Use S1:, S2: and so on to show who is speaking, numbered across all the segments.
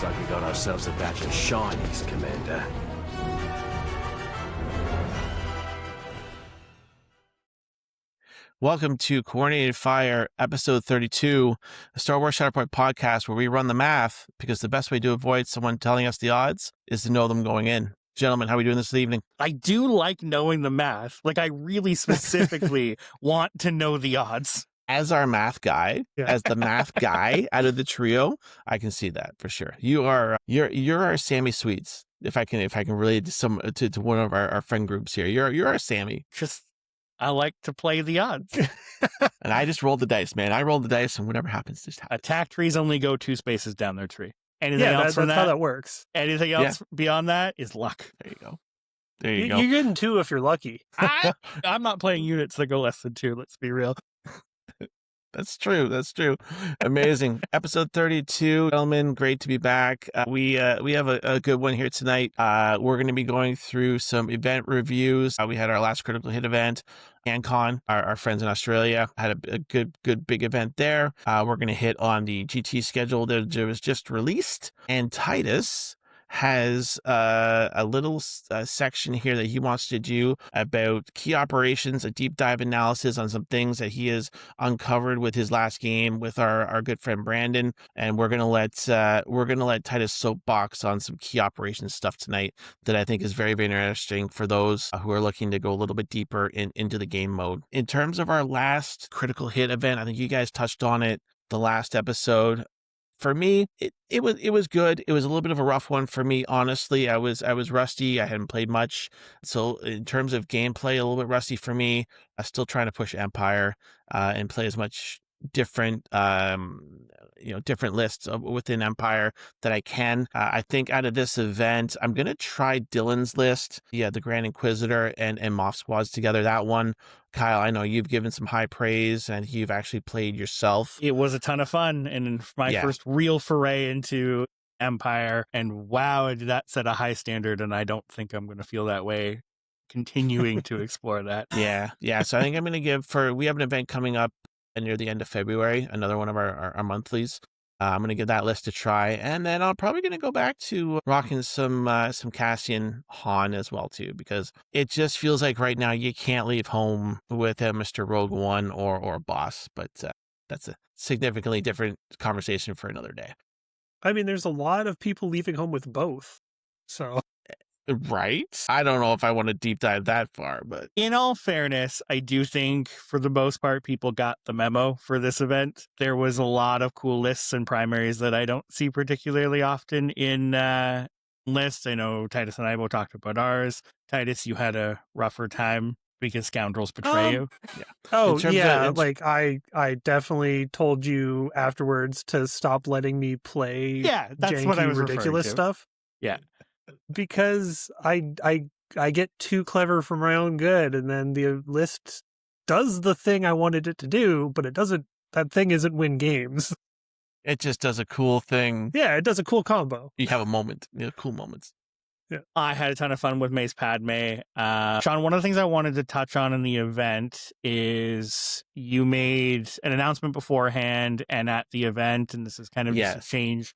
S1: like we got ourselves a batch of shinies, Commander.
S2: Welcome to Coordinated Fire, episode 32, a Star Wars Shatterpoint podcast where we run the math because the best way to avoid someone telling us the odds is to know them going in. Gentlemen, how are we doing this evening?
S3: I do like knowing the math. Like, I really specifically want to know the odds.
S2: As our math guy, as the math guy out of the trio, I can see that for sure. You're our Sammy Sweets. If I can relate to one of our friend groups here, you're our Sammy.
S3: I like to play the odds.
S2: And I just rolled the dice, man. I rolled the dice, and whatever happens, just happens.
S3: Attack trees only go 2 spaces down their tree. Anything
S4: that's how that works.
S3: Anything else beyond that is luck.
S2: There you go. There you go.
S4: You're getting 2 if you're lucky.
S3: I'm not playing units that go less than 2. Let's be real.
S2: That's true. Amazing. Episode 32, gentlemen. Great to be back. We have a good one here tonight. We're going to be going through some event reviews. We had our last Critical Hit event, CanCon. Our friends in Australia had a good big event there. We're going to hit on the GT schedule that was just released. And Titus has a little section here that he wants to do about key operations, a deep dive analysis on some things that he has uncovered with his last game with our good friend Brandon, and we're gonna let Titus soapbox on some key operations stuff tonight that I think is very, very interesting for those who are looking to go a little bit deeper into the game mode. In terms of our last Critical Hit event, I think you guys touched on it the last episode. For me, it was good. It was a little bit of a rough one for me, honestly. I was rusty. I hadn't played much. So in terms of gameplay, a little bit rusty for me. I'm still trying to push Empire and play as much different different lists within Empire that I can. I think out of this event, I'm going to try Dylan's list. Yeah, the Grand Inquisitor and Moff Squads together. That one, Kyle, I know you've given some high praise and you've actually played yourself.
S3: It was a ton of fun. And my first real foray into Empire. And wow, did that set a high standard. And I don't think I'm going to feel that way continuing to explore that.
S2: Yeah. So I think I'm going to we have an event coming up near the end of February, another one of our monthlies. I'm going to give that list a try, and then I'm probably going to go back to rocking some Cassian Han as well too, because it just feels like right now you can't leave home with a Mr. Rogue One or a boss, but that's a significantly different conversation for another day.
S4: I mean, there's a lot of people leaving home with both, so...
S2: Right? I don't know if I want to deep dive that far, but...
S3: In all fairness, I do think, for the most part, people got the memo for this event. There was a lot of cool lists and primaries that I don't see particularly often in lists. I know Titus and I both talked about ours. Titus, you had a rougher time because scoundrels betray you.
S4: Yeah. Oh, yeah. Like, I definitely told you afterwards to stop letting me play
S3: that's
S4: janky,
S3: what I was
S4: ridiculous stuff.
S3: Yeah.
S4: Because I get too clever for my own good, and then the list does the thing I wanted it to do, but it doesn't. That thing isn't win games.
S2: It just does a cool thing.
S4: Yeah, it does a cool combo.
S2: You have a moment, cool moments.
S4: Yeah,
S3: I had a ton of fun with Mace Padme. Sean, one of the things I wanted to touch on in the event is you made an announcement beforehand and at the event, and this is kind of just a change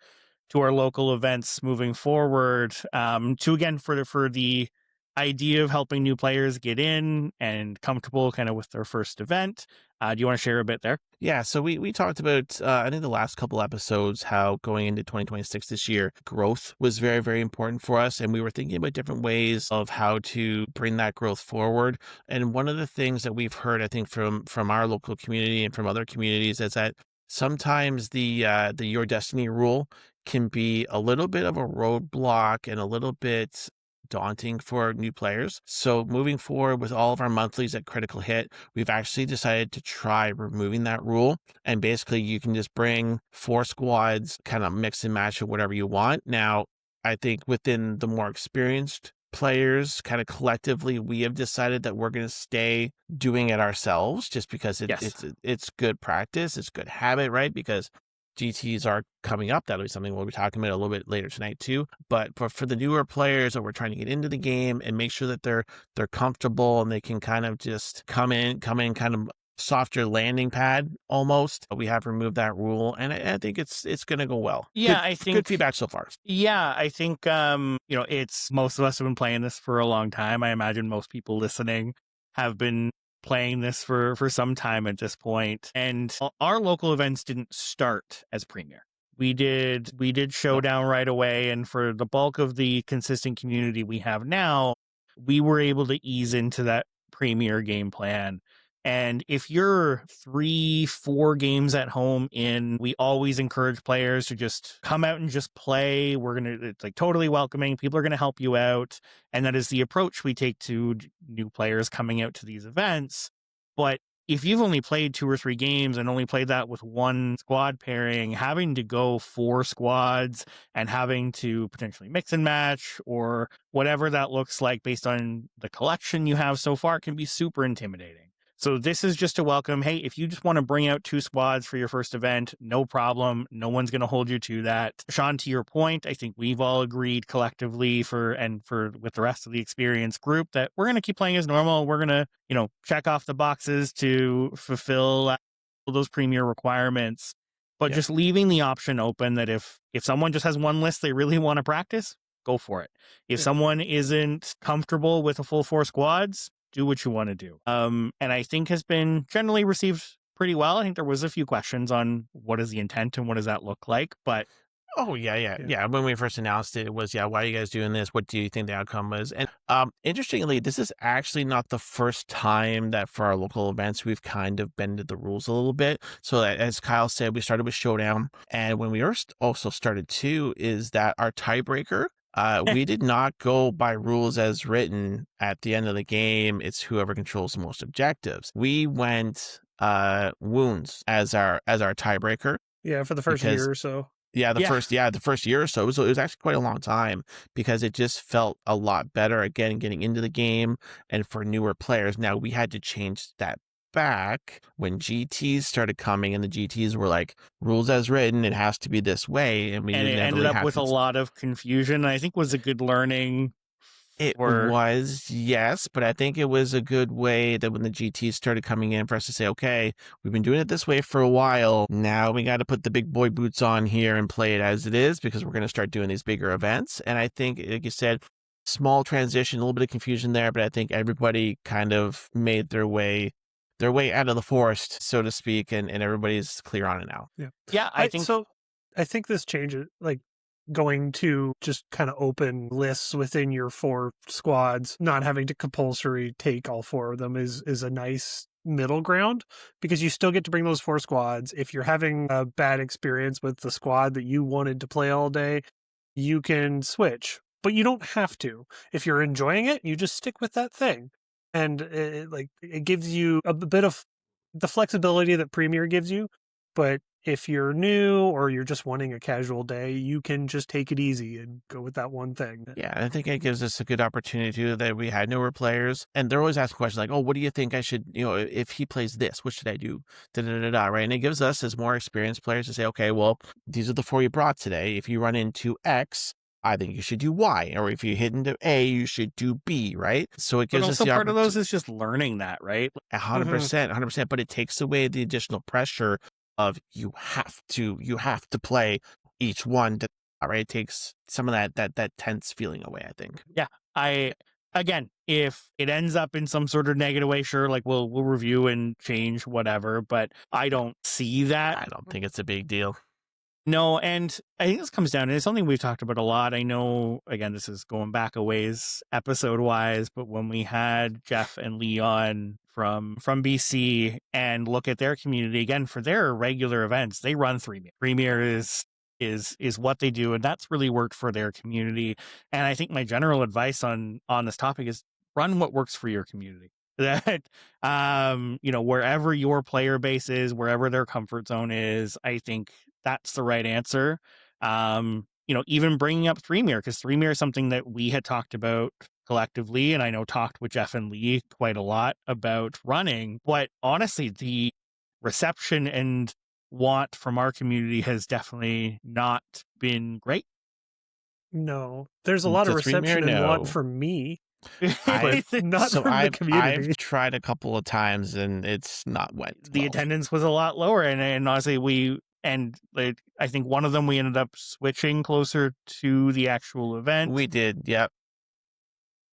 S3: to our local events moving forward, to again for the idea of helping new players get in and comfortable kind of with their first event. Do you want to share a bit there?
S2: Yeah, so we talked about, I think the last couple episodes, how going into 2026 this year, growth was very, very important for us. And we were thinking about different ways of how to bring that growth forward. And one of the things that we've heard, I think, from our local community and from other communities is that sometimes the Your Destiny rule can be a little bit of a roadblock and a little bit daunting for new players. So moving forward with all of our monthlies at Critical Hit, we've actually decided to try removing that rule. And basically you can just bring 4 squads, kind of mix and match of whatever you want. Now, I think within the more experienced players, kind of collectively, we have decided that we're going to stay doing it ourselves just because it's good practice. It's good habit, right? Because GTs are coming up. That'll be something we'll be talking about a little bit later tonight too. But for the newer players that we're trying to get into the game and make sure that they're comfortable and they can kind of just come in kind of softer landing pad almost. We have removed that rule, and I think it's going to go well.
S3: Yeah,
S2: I think good feedback so far.
S3: Yeah, I think it's most of us have been playing this for a long time. I imagine most people listening have been playing this for some time at this point. And our local events didn't start as Premier. We did Showdown right away, and for the bulk of the consistent community we have now, we were able to ease into that Premier game plan. And if you're 3-4 games at home in, we always encourage players to just come out and just play. It's like totally welcoming. People are going to help you out. And that is the approach we take to new players coming out to these events. But if you've only played 2 or 3 games and only played that with one squad pairing, having to go 4 squads and having to potentially mix and match or whatever that looks like based on the collection you have so far can be super intimidating. So this is just a welcome. Hey, if you just want to bring out 2 squads for your first event, no problem. No one's going to hold you to that. Sean, to your point, I think we've all agreed collectively with the rest of the experience group that we're going to keep playing as normal. We're going to, check off the boxes to fulfill those Premier requirements, but just leaving the option open that if someone just has one list they really want to practice, go for it. If someone isn't comfortable with a full 4 squads, do what you want to do. And I think has been generally received pretty well. I think there was a few questions on what is the intent and what does that look like, but
S2: oh yeah. When we first announced it, it was why are you guys doing this? What do you think the outcome was? And interestingly, this is actually not the first time that for our local events we've kind of bended the rules a little bit. So as Kyle said, we started with Showdown, and when we also started too, is that our tiebreaker. We did not go by rules as written at the end of the game. It's whoever controls the most objectives. We went wounds as our tiebreaker.
S4: Yeah, for the first year or so.
S2: Yeah, the first year or so. It was actually quite a long time because it just felt a lot better again getting into the game and for newer players. Now we had to change that back when GTs started coming, and the GTs were like, rules as written, it has to be this way, and it
S3: ended up with a lot of confusion. I think was a good learning.
S2: It was, yes, but I think it was a good way that when the GTs started coming in for us to say, okay, we've been doing it this way for a while. Now we got to put the big boy boots on here and play it as it is because we're going to start doing these bigger events. And I think, like you said, small transition, a little bit of confusion there, but I think everybody kind of made their way out of the forest, so to speak, and everybody's clear on it now.
S3: Yeah, I
S4: think this changes, like going to just kind of open lists within your 4 squads, not having to compulsory take all 4 of them is a nice middle ground, because you still get to bring those 4 squads. If you're having a bad experience with the squad that you wanted to play all day, you can switch, but you don't have to. If you're enjoying it, you just stick with that thing. And it gives you a bit of the flexibility that Premier gives you. But if you're new or you're just wanting a casual day, you can just take it easy and go with that one thing.
S2: Yeah, I think it gives us a good opportunity too that we had newer players, and they're always asking questions like, "Oh, what do you think I should? If he plays this, what should I do?" Right? And it gives us as more experienced players to say, "Okay, well, these are the 4 you brought today. If you run into X, I think you should do Y, or if you hit into A, you should do B," right? So it gives us the
S3: part of those is just learning that, right?
S2: 100%. But it takes away the additional pressure of you have to play each one. Right? It takes some of that tense feeling away, I think.
S3: Yeah, again, if it ends up in some sort of negative way, sure, like we'll review and change whatever. But I don't see that.
S2: I don't think it's a big deal.
S3: No, and I think this comes down to, it's something we've talked about a lot. I know, again, this is going back a ways episode-wise, but when we had Jeff and Lee on from BC and look at their community, again, for their regular events, they run Premier. Premier is what they do, and that's really worked for their community. And I think my general advice on this topic is run what works for your community. That wherever your player base is, wherever their comfort zone is, I think that's the right answer. Even bringing up Premier, because Premier is something that we had talked about collectively, and I know talked with Jeff and Lee quite a lot about running. But honestly, the reception and want from our community has definitely not been great.
S4: No, there's a lot of reception and want from me.
S2: I've
S4: but not from the community.
S2: I've tried a couple of times and it's not went
S3: The
S2: well.
S3: attendance was a lot lower, and honestly, I think one of them we ended up switching closer to the actual event.
S2: We did, yep.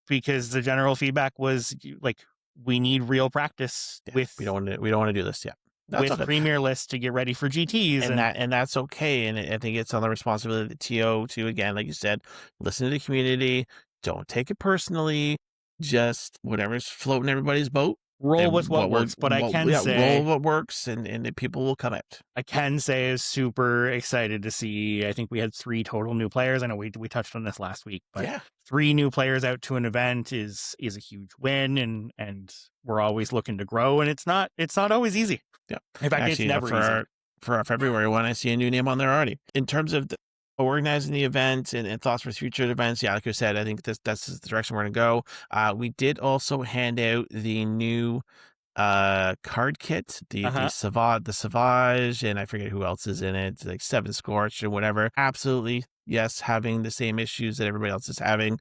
S3: Because the general feedback was like, we need real practice with
S2: we don't want to do this yet. That's
S3: with Premier lists to get ready for GTs,
S2: and that's okay. And I think it's on the responsibility of the TO to, again, like you said, listen to the community. Don't take it personally. Just whatever's floating everybody's boat.
S3: Roll with what works. But I can say
S2: roll what works, and the people will come out.
S3: I can say is super excited to see. I think we had 3 total new players. I know we touched on this last week, but 3 new players out to an event is a huge win, and we're always looking to grow, and it's not always easy.
S2: Yeah,
S3: in fact,
S2: actually,
S3: it's never easy.
S2: For our February one, I see a new name on there already. In terms of organizing the event and thoughts for future events, like I said, I think that's the direction we're going to go. We did also hand out the new card kit, the Savage, and I forget who else is in it, like 7 Scorched or whatever. Absolutely, yes, having the same issues that everybody else is having.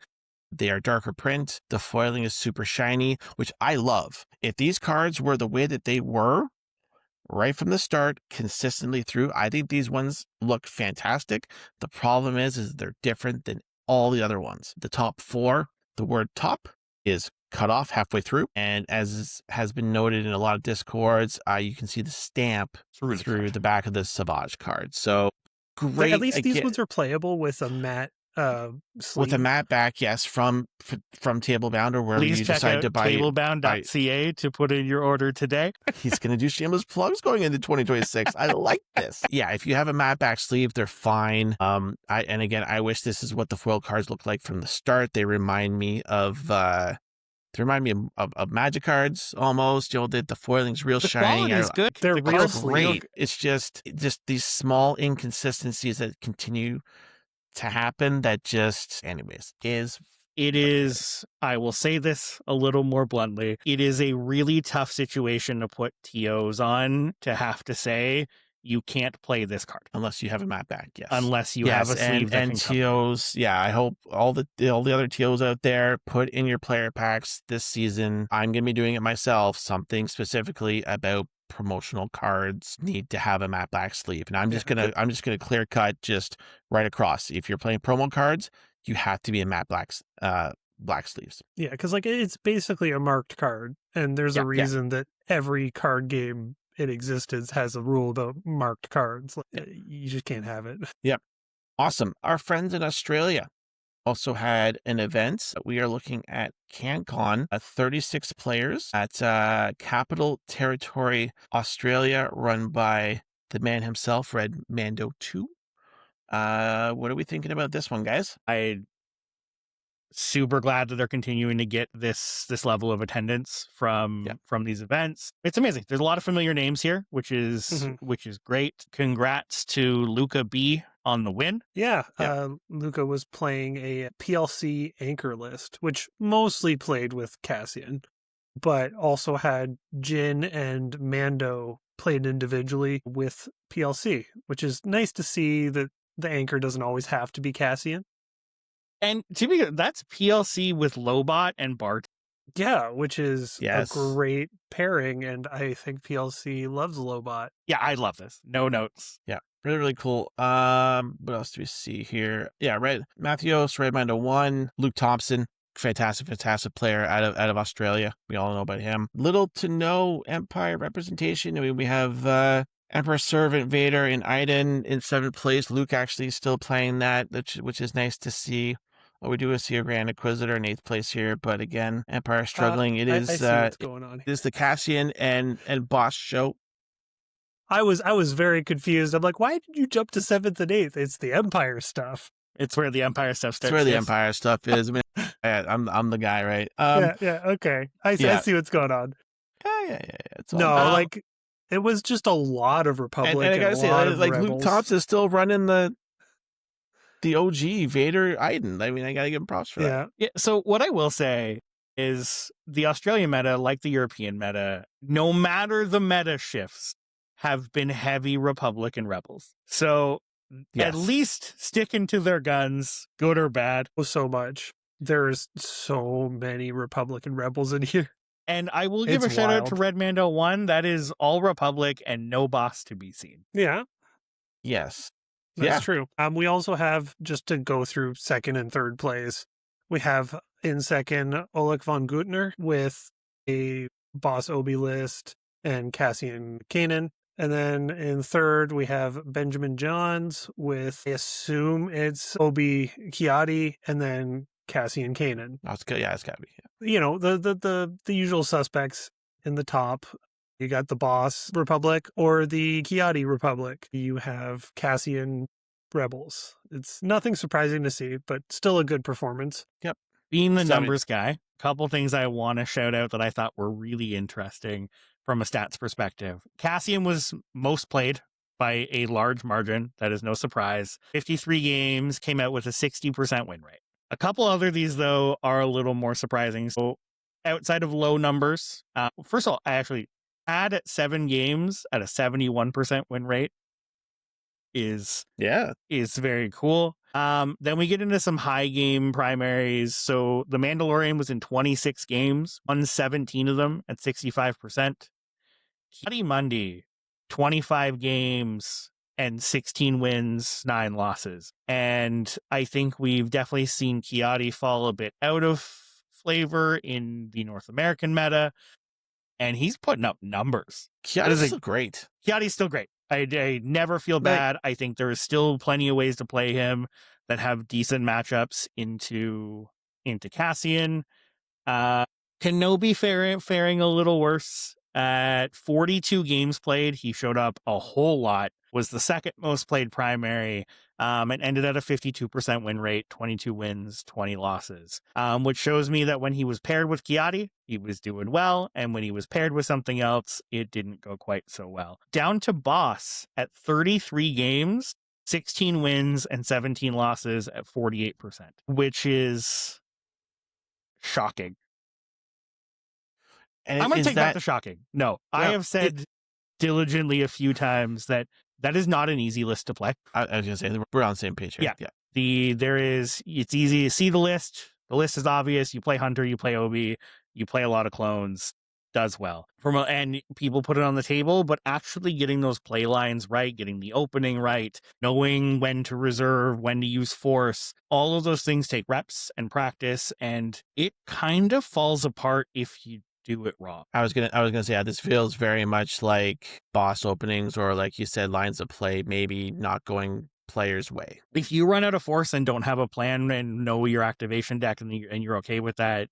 S2: They are darker print. The foiling is super shiny, which I love. If these cards were the way that they were right from the start, consistently through, I think these ones look fantastic. The problem is they're different than all the other ones. The top 4, the word top is cut off halfway through, and as has been noted in a lot of discords, you can see the stamp through the back of the Savage card. So great.
S4: At least these ones are playable with a matte sleeve.
S2: With a matte back, yes, from Tablebound or wherever you decide to buy.
S3: Tablebound.ca to put in your order today.
S2: He's going to do shameless plugs going into 2026. I like this. Yeah, if you have a matte back sleeve, they're fine. I wish this is what the foil cards look like from the start. They remind me of Magic cards almost. The foiling's real shiny.
S3: The quality is good.
S4: They're real
S2: great. It's just these small inconsistencies that continue to happen that just, anyways, I will say this a little more bluntly, it is a really tough situation to put TOs on, to have to say you can't play this card unless you have a matte back. Yes,
S3: unless you have a sleeve
S2: and TOs. Yeah, I hope all the other TOs out there, put in your player packs this season. I'm gonna be doing it myself. Something specifically about promotional cards need to have a matte black sleeve, and I'm just gonna clear cut just right across. If you're playing promo cards, you have to be a matte black sleeves.
S4: Yeah, because it's basically a marked card, and there's a reason that every card game in existence has a rule about marked cards. You just can't have it.
S2: Yep. Awesome. Our friends in Australia also had an event. We are looking at CanCon, 36 players at Capital Territory, Australia, run by the man himself, Red Mando 2. What are we thinking about this one, guys?
S3: I'm super glad that they're continuing to get this level of attendance from these events. It's amazing. There's a lot of familiar names here, which is great. Congrats to Luca B on the win.
S4: Yeah. Luca was playing a PLC anchor list, which mostly played with Cassian, but also had Jin and Mando played individually with PLC, which is nice to see that the anchor doesn't always have to be Cassian.
S3: And to be that's PLC with Lobot and Bart.
S4: Yeah, which is a great pairing, and I think PLC loves Lobot.
S3: Yeah, I love this. No notes.
S2: Yeah, really, really cool. What else do we see here? Yeah, Matthews, Redmando 1, Luke Thompson, fantastic player out of Australia. We all know about him. Little to no Empire representation. I mean, we have Emperor Servant Vader and Iden in 7th place. Luke actually still playing that, which is nice to see. What we do is see a Grand Inquisitor in 8th place here, but again, Empire struggling. I see what's going on. It is the Cassian and Boss show.
S4: I was very confused. I'm like, why did you jump to 7th and 8th? It's the Empire stuff.
S3: It's where the Empire stuff starts.
S2: It's where the Empire stuff is. I mean, I'm the guy, right?
S4: Okay. I see what's going on.
S2: Yeah. It's all
S4: it was just a lot of Republic.
S2: And I gotta say, Luke Thompson is still running the OG Vader Iden. I mean, I gotta give him props for that.
S3: Yeah. So what I will say is the Australian meta, like the European meta, no matter the meta shifts, have been heavy Republic and Rebels. So at least sticking to their guns, good or bad.
S4: So much. There's so many Republic and Rebels in here.
S3: And I will give
S4: It's
S3: a shout out to
S4: wild.
S3: Red Mando 1. That is all Republic and no boss to be seen.
S4: Yeah,
S2: Yes.
S4: that's
S2: Yeah.
S4: true. We also have, just to go through second and third place, we have in second Oleg von Gutner with a boss Obi list and Cassian Kanan. And then in third, we have Benjamin Johns with, I assume it's Obi Kiadi and then Cassian Kanan.
S2: That's good. Yeah, it's gotta be. Yeah.
S4: You know, the usual suspects in the top. You got the boss Republic or the Kiadi Republic. You have Cassian Rebels. It's nothing surprising to see, but still a good performance.
S2: Yep.
S3: Being the
S2: So, I mean-
S3: numbers guy, a couple things I want to shout out that I thought were really interesting from a stats perspective. Cassian was most played by a large margin. That is no surprise. 53 games, came out with a 60% win rate. A couple other of these, though, are a little more surprising. So outside of low numbers, first of all, I actually had 7 games at a 71% win rate is very cool. Then we get into some high game primaries. So the Mandalorian was in 26 games, won 17 of them at 65%. Kiadi Mundi, 25 games and 16 wins, 9 losses. And I think we've definitely seen Kiadi fall a bit out of flavor in the North American meta. And he's putting up numbers.
S2: Kiadi's still great.
S3: Kiadi's still great. I never feel bad. I think there is still plenty of ways to play him that have decent matchups into Cassian. Kenobi faring a little worse. At 42 games played, he showed up a whole lot, was the second most played primary, and ended at a 52% win rate, 22 wins, 20 losses, which shows me that when he was paired with Kiadi, he was doing well, and when he was paired with something else, it didn't go quite so well. Down to boss at 33 games, 16 wins and 17 losses at 48%, which is shocking.
S2: And
S3: I'm going to take back the shocking. No, yeah, I have said diligently a few times that is not an easy list to play.
S2: I was going to say, we're on the same page here.
S3: Yeah. It's easy to see the list. The list is obvious. You play Hunter, you play Obi, you play a lot of clones, does well. And people put it on the table, but actually getting those play lines right, getting the opening right, knowing when to reserve, when to use force, all of those things take reps and practice, and it kind of falls apart if you do it wrong.
S2: I was gonna say, this feels very much like boss openings, or like you said, lines of play maybe not going players' way.
S3: If you run out of force and don't have a plan and know your activation deck and you're okay with that,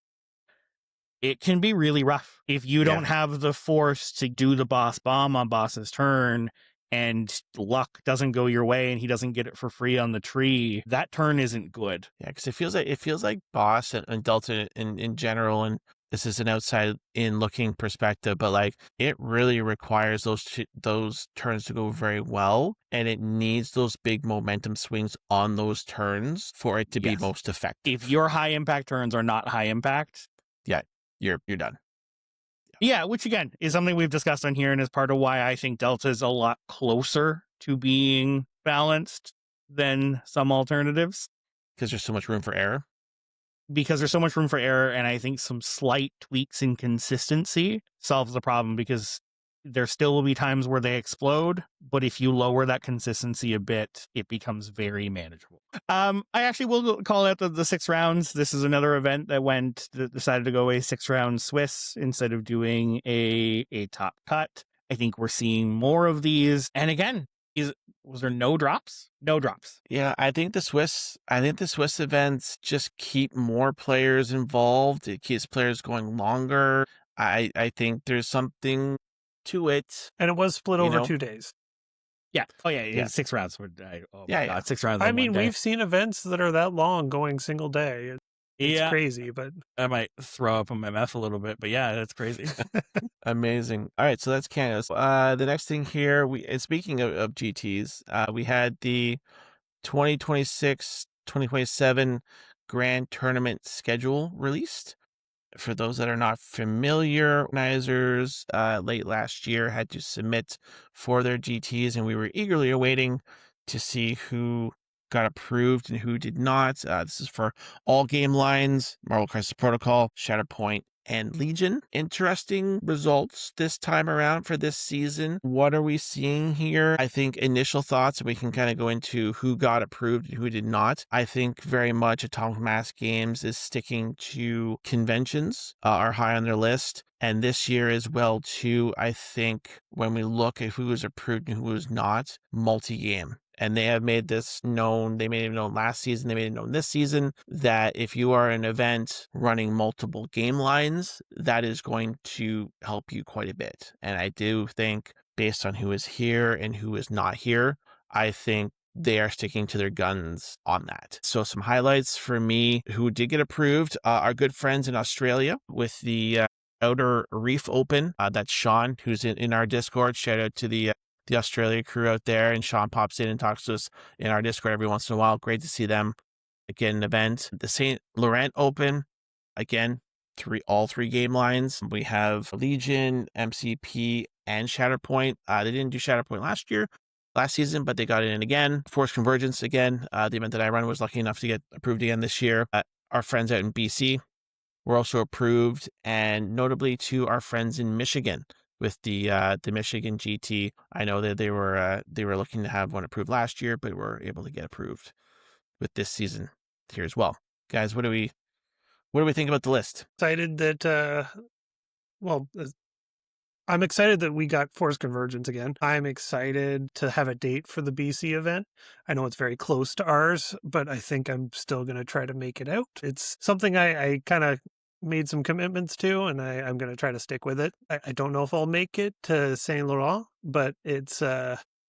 S3: it can be really rough. If you don't have the force to do the boss bomb on boss's turn, and luck doesn't go your way and he doesn't get it for free on the tree, that turn isn't good.
S2: Yeah, because it feels like boss and Delta in general, and this is an outside in looking perspective, but like it really requires those turns to go very well, and it needs those big momentum swings on those turns for it to be most effective.
S3: If your high impact turns are not high impact,
S2: you're done.
S3: Yeah, which again is something we've discussed on here, and is part of why I think Delta is a lot closer to being balanced than some alternatives.
S2: Because there's so much room for error.
S3: And I think some slight tweaks in consistency solves the problem, because there still will be times where they explode, but if you lower that consistency a bit, it becomes very manageable. I actually will call out the 6 rounds. This is another event that decided to go a 6-round Swiss instead of doing a top cut. I think we're seeing more of these. And again, was there no drops? No drops.
S2: Yeah, I think the Swiss events just keep more players involved. It keeps players going longer. I think there's something to it.
S4: And it was split over 2 days.
S3: Yeah. Oh, yeah. 6 rounds. God, 6 rounds.
S4: I mean, we've seen events that are that long going single day. It's crazy, but
S3: I might throw up in my mouth a little bit, but yeah, that's crazy.
S2: Amazing. All right, so that's Canada's. The next thing here, speaking of GTs, we had the 2026-2027 Grand Tournament schedule released. For those that are not familiar, organizers late last year had to submit for their GTs, and we were eagerly awaiting to see who got approved and who did not. This is for all game lines, Marvel Crisis Protocol, Shatterpoint, and Legion. Interesting results this time around for this season. What are we seeing here? I think initial thoughts, and we can kind of go into who got approved and who did not. I think very much Atomic Mass Games is sticking to conventions, are high on their list. And this year as well, too, I think when we look at who was approved and who was not, multi-game. And they have made this known. They made it known last season. They made it known this season that if you are an event running multiple game lines, that is going to help you quite a bit. And I do think based on who is here and who is not here, I think they are sticking to their guns on that. So some highlights for me who did get approved, our good friends in Australia with the Outer Reef Open. That's Sean, who's in our Discord. Shout out to the Australia crew out there, and Sean pops in and talks to us in our Discord every once in a while. Great to see them get an event. The St. Laurent Open, again, all three game lines. We have Legion, MCP, and Shatterpoint. They didn't do Shatterpoint last season, but they got it in again. Force Convergence, again, the event that I run was lucky enough to get approved again this year. Our friends out in BC were also approved, and notably to our friends in Michigan with the Michigan GT. I know that they were looking to have one approved last year, but were able to get approved with this season here as well. Guys, what do we think about the list?
S4: Excited that I'm excited that we got Force Convergence again. I'm excited to have a date for the BC event. I know it's very close to ours, but I think I'm still going to try to make it out. It's something I kind of made some commitments to, and I'm going to try to stick with it. I don't know if I'll make it to Saint Laurent, but it's,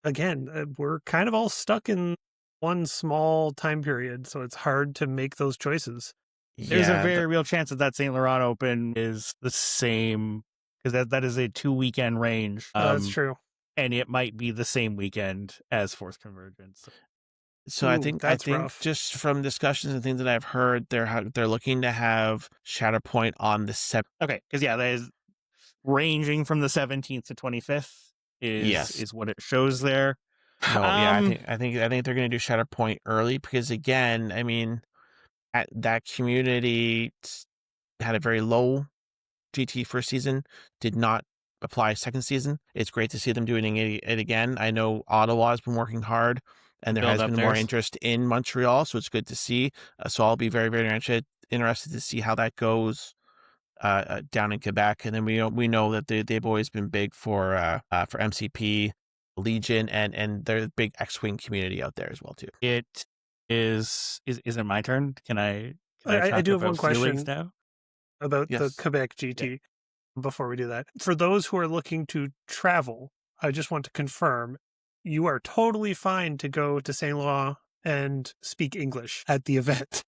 S4: again, we're kind of all stuck in one small time period, so it's hard to make those choices.
S3: There's a very real chance that Saint Laurent Open is the same, because that is a 2-weekend range.
S4: That's true.
S3: And it might be the same weekend as Force Convergence.
S2: So I think rough. Just from discussions and things that I've heard, they're looking to have Shatterpoint on the 7th.
S3: Okay, because that is ranging from the 17th to 25th is what it shows there.
S2: No, I think they're going to do Shatterpoint early because, again, I mean, that community had a very low GT first season, did not apply second season. It's great to see them doing it again. I know Ottawa has been working hard, and there has been more interest in Montreal, so it's good to see. So I'll be very, very interested to see how that goes down in Quebec. And then we know that they've always been big for MCP, Legion, and there's a big X-Wing community out there as well too.
S3: It is it my turn? Can I
S4: do have one question
S3: now?
S4: About the Quebec GT before we do that. For those who are looking to travel, I just want to confirm you are totally fine to go to Saint Laurent and speak English at the event.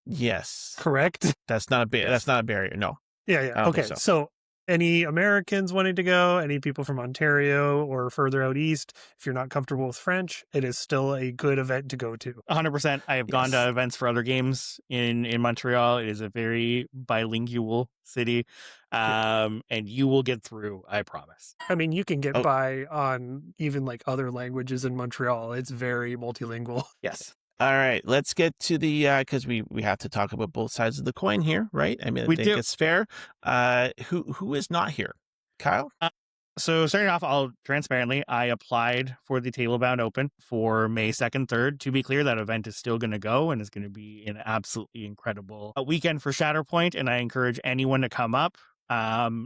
S2: Yes.
S4: Correct?
S2: That's not a barrier. No.
S4: Yeah. Okay. So any Americans wanting to go, any people from Ontario or further out east, if you're not comfortable with French, it is still a good event to go to.
S3: 100%. I have gone to events for other games in Montreal. It is a very bilingual city, and you will get through, I promise.
S4: I mean, you can get by on even like other languages in Montreal. It's very multilingual.
S3: Yes.
S2: All right, let's get to the because we have to talk about both sides of the coin here, right? I mean, I think it's fair. Who is not here? Kyle?
S3: So starting off, transparently, I applied for the Tablebound Open for May 2nd, 3rd. To be clear, that event is still going to go and is going to be an absolutely incredible weekend for Shatterpoint, and I encourage anyone to come up.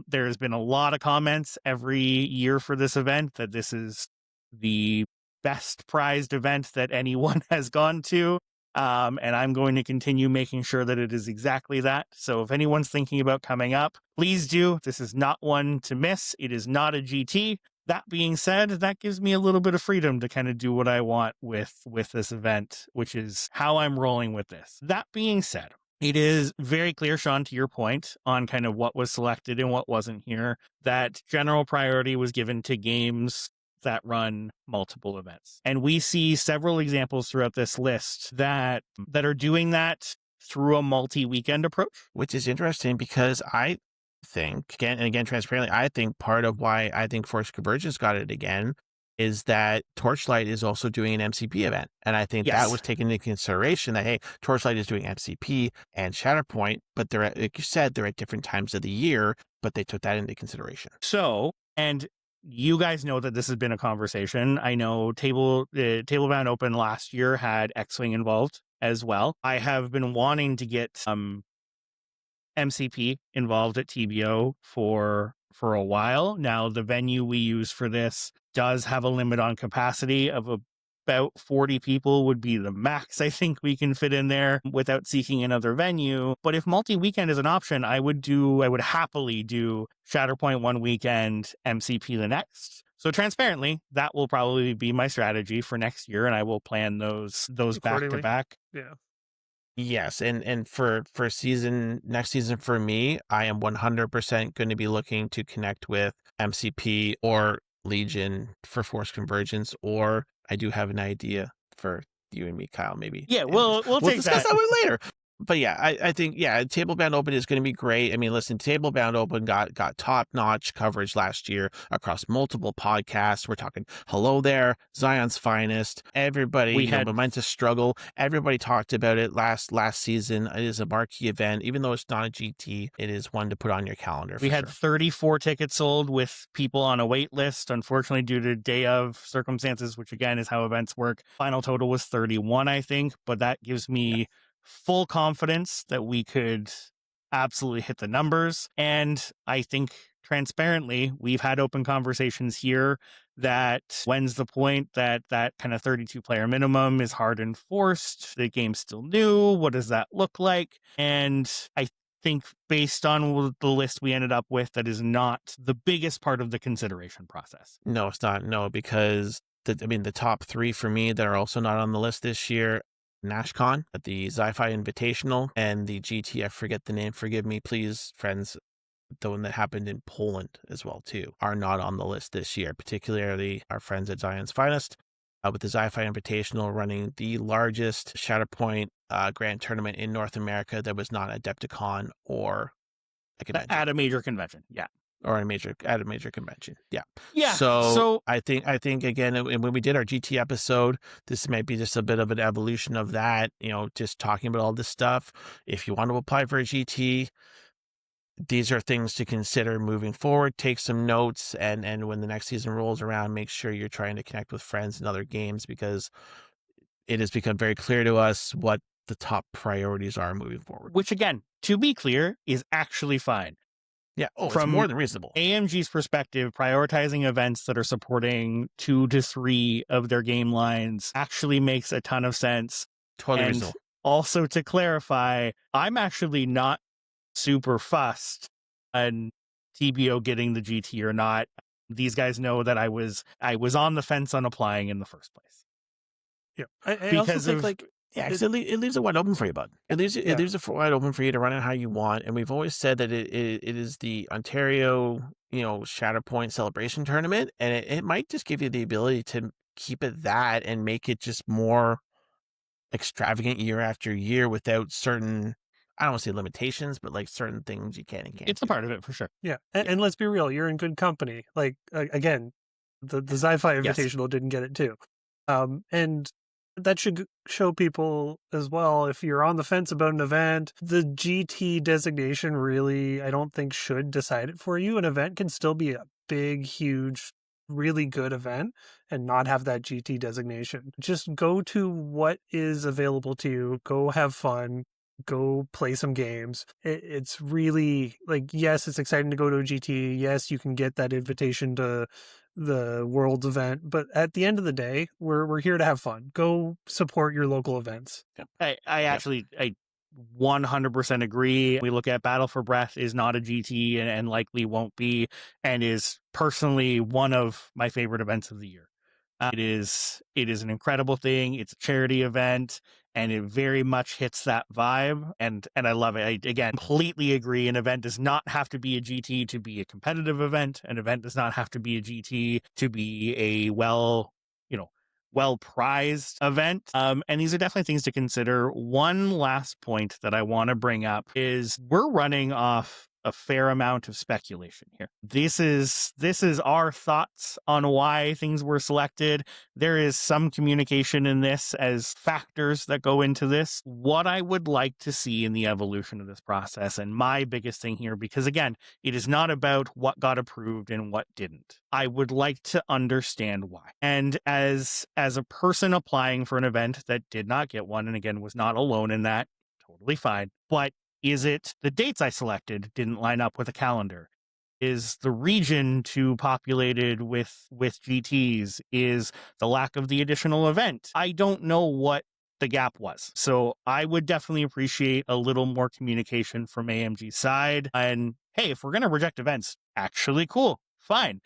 S3: There's been a lot of comments every year for this event that this is the best prized event that anyone has gone to. And I'm going to continue making sure that it is exactly that. So if anyone's thinking about coming up, please do. This is not one to miss. It is not a GT. That being said, that gives me a little bit of freedom to kind of do what I want with this event, which is how I'm rolling with this. That being said, it is very clear, Sean, to your point on kind of what was selected and what wasn't here, that general priority was given to games that run multiple events. And we see several examples throughout this list that are doing that through a multi-weekend approach.
S2: Which is interesting because I think, again transparently, I think part of why I think Force Convergence got it again is that Torchlight is also doing an MCP event. And I think that was taken into consideration that, hey, Torchlight is doing MCP and Shatterpoint, but they're at, like you said, they're at different times of the year, but they took that into consideration.
S3: So, and you guys know that this has been a conversation. I know Tablebound Open last year had X-Wing involved as well. I have been wanting to get some MCP involved at TBO for a while. Now, the venue we use for this does have a limit on capacity of about 40 people would be the max I think we can fit in there without seeking another venue. But if multi-weekend is an option, I would happily do Shatterpoint one weekend, MCP the next. So transparently, that will probably be my strategy for next year, and I will plan those back to back.
S4: Yeah.
S2: Yes, and for next season for me, I am 100% going to be looking to connect with MCP or Legion for Force Convergence, or I do have an idea for you and me, Kyle, maybe.
S3: Yeah, we'll
S2: discuss that one later. But yeah, I think, Tablebound Open is going to be great. I mean, listen, Tablebound Open got top-notch coverage last year across multiple podcasts. We're talking Hello There, Zion's Finest, everybody, Momentous Struggle. Everybody talked about it last season. It is a marquee event. Even though it's not a GT, it is one to put on your calendar.
S3: We had 34 tickets sold with people on a wait list. Unfortunately, due to day of circumstances, which again is how events work, final total was 31, I think. But that gives me full confidence that we could absolutely hit the numbers. And I think transparently, we've had open conversations here that when's the point that kind of 32 player minimum is hard enforced? The game's still new. What does that look like? And I think based on the list we ended up with, that is not the biggest part of the consideration process.
S2: No, it's not. No, because the top three for me that are also not on the list this year, NashCon, at the Sci-Fi Invitational, and the GT, I forget the name, forgive me, please, friends, the one that happened in Poland as well, too, are not on the list this year, particularly our friends at Zion's Finest, with the Sci-Fi Invitational running the largest Shatterpoint Grand Tournament in North America that was not Adepticon or a convention.
S3: At a major convention, yeah.
S2: Or at a major convention. Yeah.
S3: Yeah.
S2: So I think again, when we did our GT episode, this might be just a bit of an evolution of that, just talking about all this stuff. If you want to apply for a GT, these are things to consider moving forward. Take some notes, and when the next season rolls around, make sure you're trying to connect with friends in other games, because it has become very clear to us what the top priorities are moving forward.
S3: Which again, to be clear, is actually fine.
S2: Yeah, it's more than reasonable.
S3: AMG's perspective, prioritizing events that are supporting 2 to 3 of their game lines actually makes a ton of sense.
S2: Totally reasonable.
S3: Also, to clarify, I'm actually not super fussed on TBO getting the GT or not. These guys know that I was on the fence on applying in the first place.
S4: Yeah, I because also think
S2: because it leaves it wide open for you, bud. It leaves it wide open for you to run it how you want. And we've always said that it is the Ontario, Shatterpoint celebration tournament, and it might just give you the ability to keep it that and make it just more extravagant year after year without certain, I don't want to say limitations, but like certain things you can and can't.
S3: It's a part of it for sure.
S4: Yeah, and let's be real, you're in good company. Like again, the Sci-Fi Invitational didn't get it too, and that should show people as well, if you're on the fence about an event, the GT designation really, I don't think, should decide it for you. An event can still be a big, huge, really good event and not have that GT designation. Just go to what is available to you, go have fun, go play some games. It's really yes, it's exciting to go to a GT. Yes, you can get that invitation to the Worlds event, but at the end of the day, we're here to have fun. Go support your local events.
S3: I actually 100% agree. We look at Battle for Breath is not a GT and likely won't be, and is personally one of my favorite events of the year. It is an incredible thing. It's a charity event, and it very much hits that vibe, and I love it. I, again, completely agree. An event does not have to be a GT to be a competitive event. An event does not have to be a GT to be a well-prized event. And these are definitely things to consider. One last point that I want to bring up is we're running off a fair amount of speculation here. This is our thoughts on why things were selected. There is some communication in this as factors that go into this. What I would like to see in the evolution of this process, and my biggest thing here, because again, it is not about what got approved and what didn't. I would like to understand why. And as a person applying for an event that did not get one, and again was not alone in that, totally fine. But is it the dates I selected didn't line up with a calendar? Is the region too populated with GTs? Is the lack of the additional event? I don't know what the gap was. So I would definitely appreciate a little more communication from AMG's side. And hey, if we're going to reject events, actually cool, fine.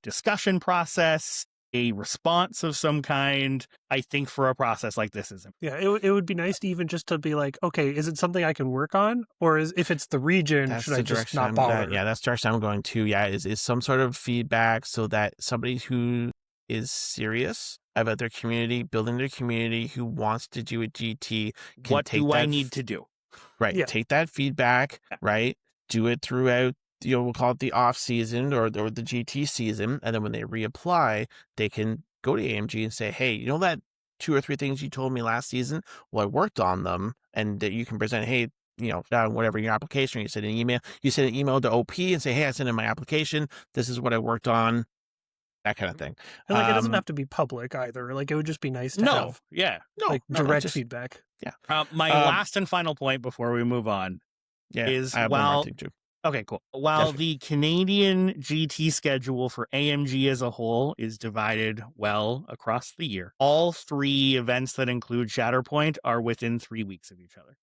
S3: Discussion process, a response of some kind. I think for a process like this is
S4: yeah, it would be nice to even just to be like, okay, is it something I can work on, or if it's the region, should I just not bother?
S2: That's the direction I'm going to. Yeah, is some sort of feedback so that somebody who is serious about their community, building their community, who wants to do a GT, can
S3: what
S2: take
S3: do
S2: that
S3: I need to do?
S2: Right,
S4: Yeah.
S2: take that feedback, right, do it throughout. We'll call it the off season or the GT season, and then when they reapply, they can go to AMG and say, "Hey, you know that 2 or 3 things you told me last season? Well, I worked on them," and that you can present, "Hey, whatever your application. You send an email. You send an email to OP and say, "Hey, I sent in my application. This is what I worked on." That kind of thing.
S4: And it doesn't have to be public either. Like it would just be nice to have direct feedback.
S2: Yeah.
S3: My last and final point before we move on is
S2: I have one more thing too.
S3: Okay, cool. While the Canadian GT schedule for AMG as a whole is divided well across the year, all 3 events that include Shatterpoint are within 3 weeks of each other.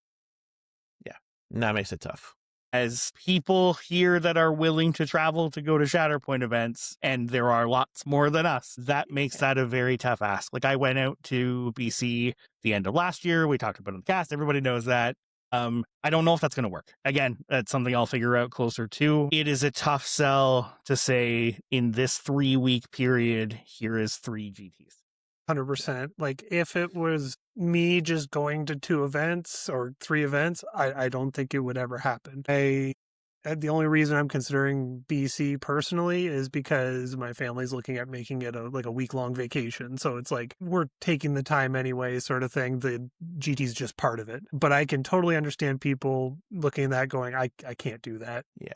S2: Yeah, and that makes it tough.
S3: As people here that are willing to travel to go to Shatterpoint events, and there are lots more than us, that makes that a very tough ask. Like I went out to BC the end of last year. We talked about it in the cast. Everybody knows that. I don't know if that's going to work. Again, that's something I'll figure out closer to. It is a tough sell to say in this 3-week period, here is 3 GTs.
S4: 100%. Like if it was me just going to 2 events or 3 events, I don't think it would ever happen. The only reason I'm considering BC personally is because my family's looking at making it a week-long vacation. So it's like, we're taking the time anyway, sort of thing. The GT's just part of it. But I can totally understand people looking at that going, I can't do that.
S2: Yeah.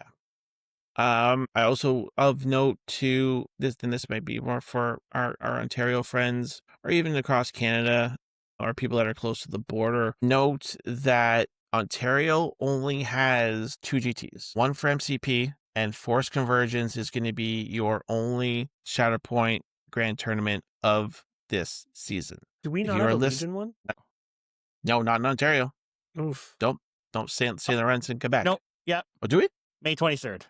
S2: I also, of note too, this might be more for our Ontario friends or even across Canada or people that are close to the border. Note that Ontario only has 2 GTs, one for MCP, and Force Convergence is going to be your only Shatterpoint Grand Tournament of this season.
S4: Do we not have a Legion one?
S2: No, not in Ontario.
S4: Oof.
S2: Don't say the rents in Quebec.
S3: Nope. Yeah.
S2: Oh, do we?
S3: May 23rd.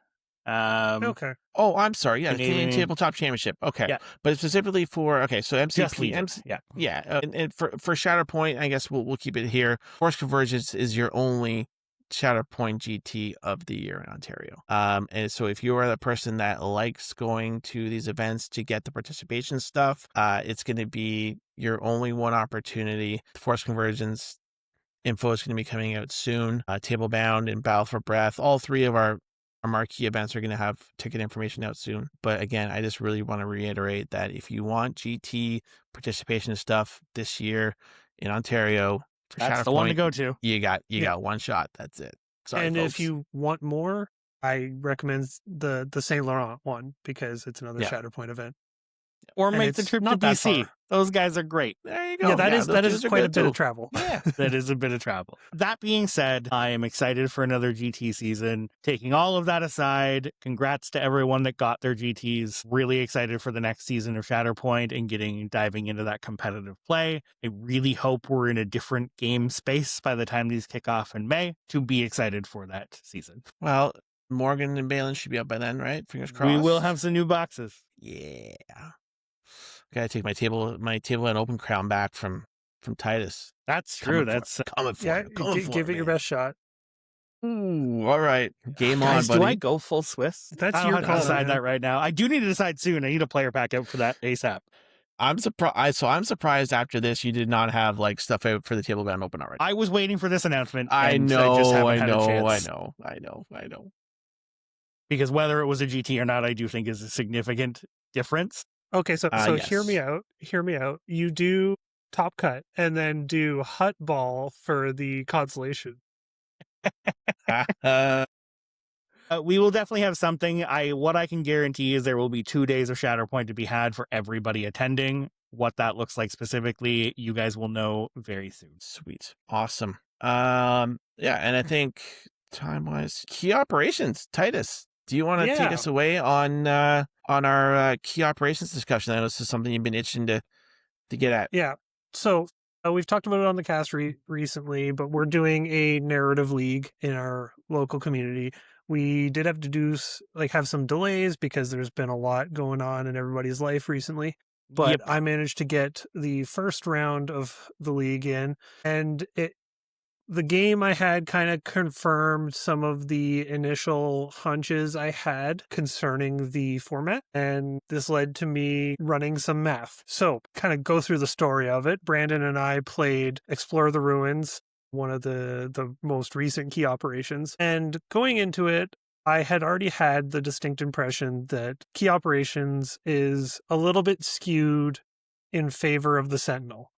S4: Okay.
S2: Oh, I'm sorry. Yeah, Canadian Tabletop Championship. Okay,
S3: yeah.
S2: But specifically for so MCP, and for Shatterpoint, I guess we'll keep it here. Force Convergence is your only Shatterpoint GT of the year in Ontario. And so if you are the person that likes going to these events to get the participation stuff, it's going to be your only one opportunity. Force Convergence info is going to be coming out soon. Table Bound and Battle for Breath, all 3 of our marquee events are going to have ticket information out soon. But again, I just really want to reiterate that if you want GT participation stuff this year in Ontario, for
S3: that's
S2: Shatterpoint,
S3: the one to go to.
S2: You got one shot. That's it. Sorry,
S4: and
S2: folks.
S4: if you want more, I recommend the Saint Laurent one because it's another Shatterpoint event.
S3: Or make the trip to BC. Those guys are great.
S2: There you go.
S4: Yeah, that is quite a bit of travel.
S3: Yeah, that is a bit of travel. That being said, I am excited for another GT season. Taking all of that aside, congrats to everyone that got their GTs. Really excited for the next season of Shatterpoint and diving into that competitive play. I really hope we're in a different game space by the time these kick off in May to be excited for that season.
S2: Well, Morgan and Balin should be up by then, right? Fingers crossed.
S3: We will have some new boxes.
S2: Yeah. Gotta take my table and open crown back from Titus.
S3: That's true. That's
S2: coming for you.
S4: Give it your best shot.
S2: Ooh, all right. Game
S3: guys,
S2: on, buddy.
S3: Do I go full Swiss?
S4: That's
S3: I don't
S4: your
S3: have to
S4: call.
S3: decide that right now. I do need to decide soon. I need a player pack out for that ASAP.
S2: I'm surprised. So I'm surprised after this you did not have like stuff out for the table band open already.
S3: I was waiting for this announcement.
S2: I
S3: and
S2: know,
S3: I just haven't
S2: I
S3: had a chance.
S2: know.
S3: Because whether it was a GT or not, I do think is a significant difference.
S4: Okay, so
S2: yes.
S4: hear me out. You do Top Cut and then do Hut Ball for the consolation.
S3: We will definitely have something. What I can guarantee is there will be 2 days of Shatterpoint to be had for everybody attending. What that looks like specifically, you guys will know very soon.
S2: Sweet. Awesome. Yeah, and I think time-wise, key operations. Titus, do you want to take us away on our key operations discussion? I know this is something you've been itching to get at.
S4: Yeah. So we've talked about it on the cast recently, but we're doing a narrative league in our local community. We did have to have some delays because there's been a lot going on in everybody's life recently. But I managed to get the first round of the league in, and the game I had kind of confirmed some of the initial hunches I had concerning the format, and this led to me running some math. So, kind of go through the story of it. Brandon and I played Explore the Ruins, one of the most recent key operations, and going into it, I had already had the distinct impression that key operations is a little bit skewed in favor of the Sentinel.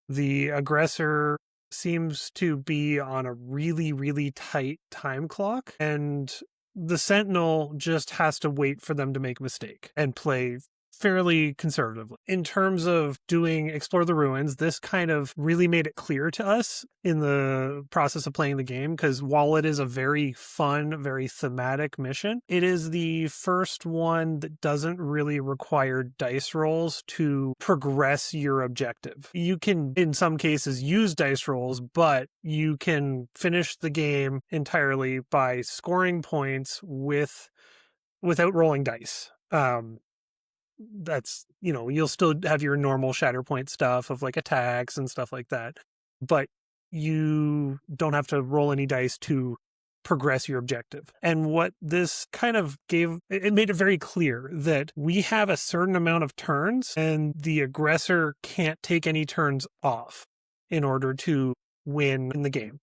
S4: The aggressor seems to be on a really, really tight time clock, and the Sentinel just has to wait for them to make a mistake and play fairly conservatively. In terms of doing Explore the Ruins, this kind of really made it clear to us in the process of playing the game, because while it is a very fun, very thematic mission, it is the first one that doesn't really require dice rolls to progress your objective. You can, in some cases, use dice rolls, but you can finish the game entirely by scoring points without rolling dice. That's, you'll still have your normal Shatterpoint stuff of like attacks and stuff like that, but you don't have to roll any dice to progress your objective. And what this kind of it made it very clear that we have a certain amount of turns and the aggressor can't take any turns off in order to win in the game.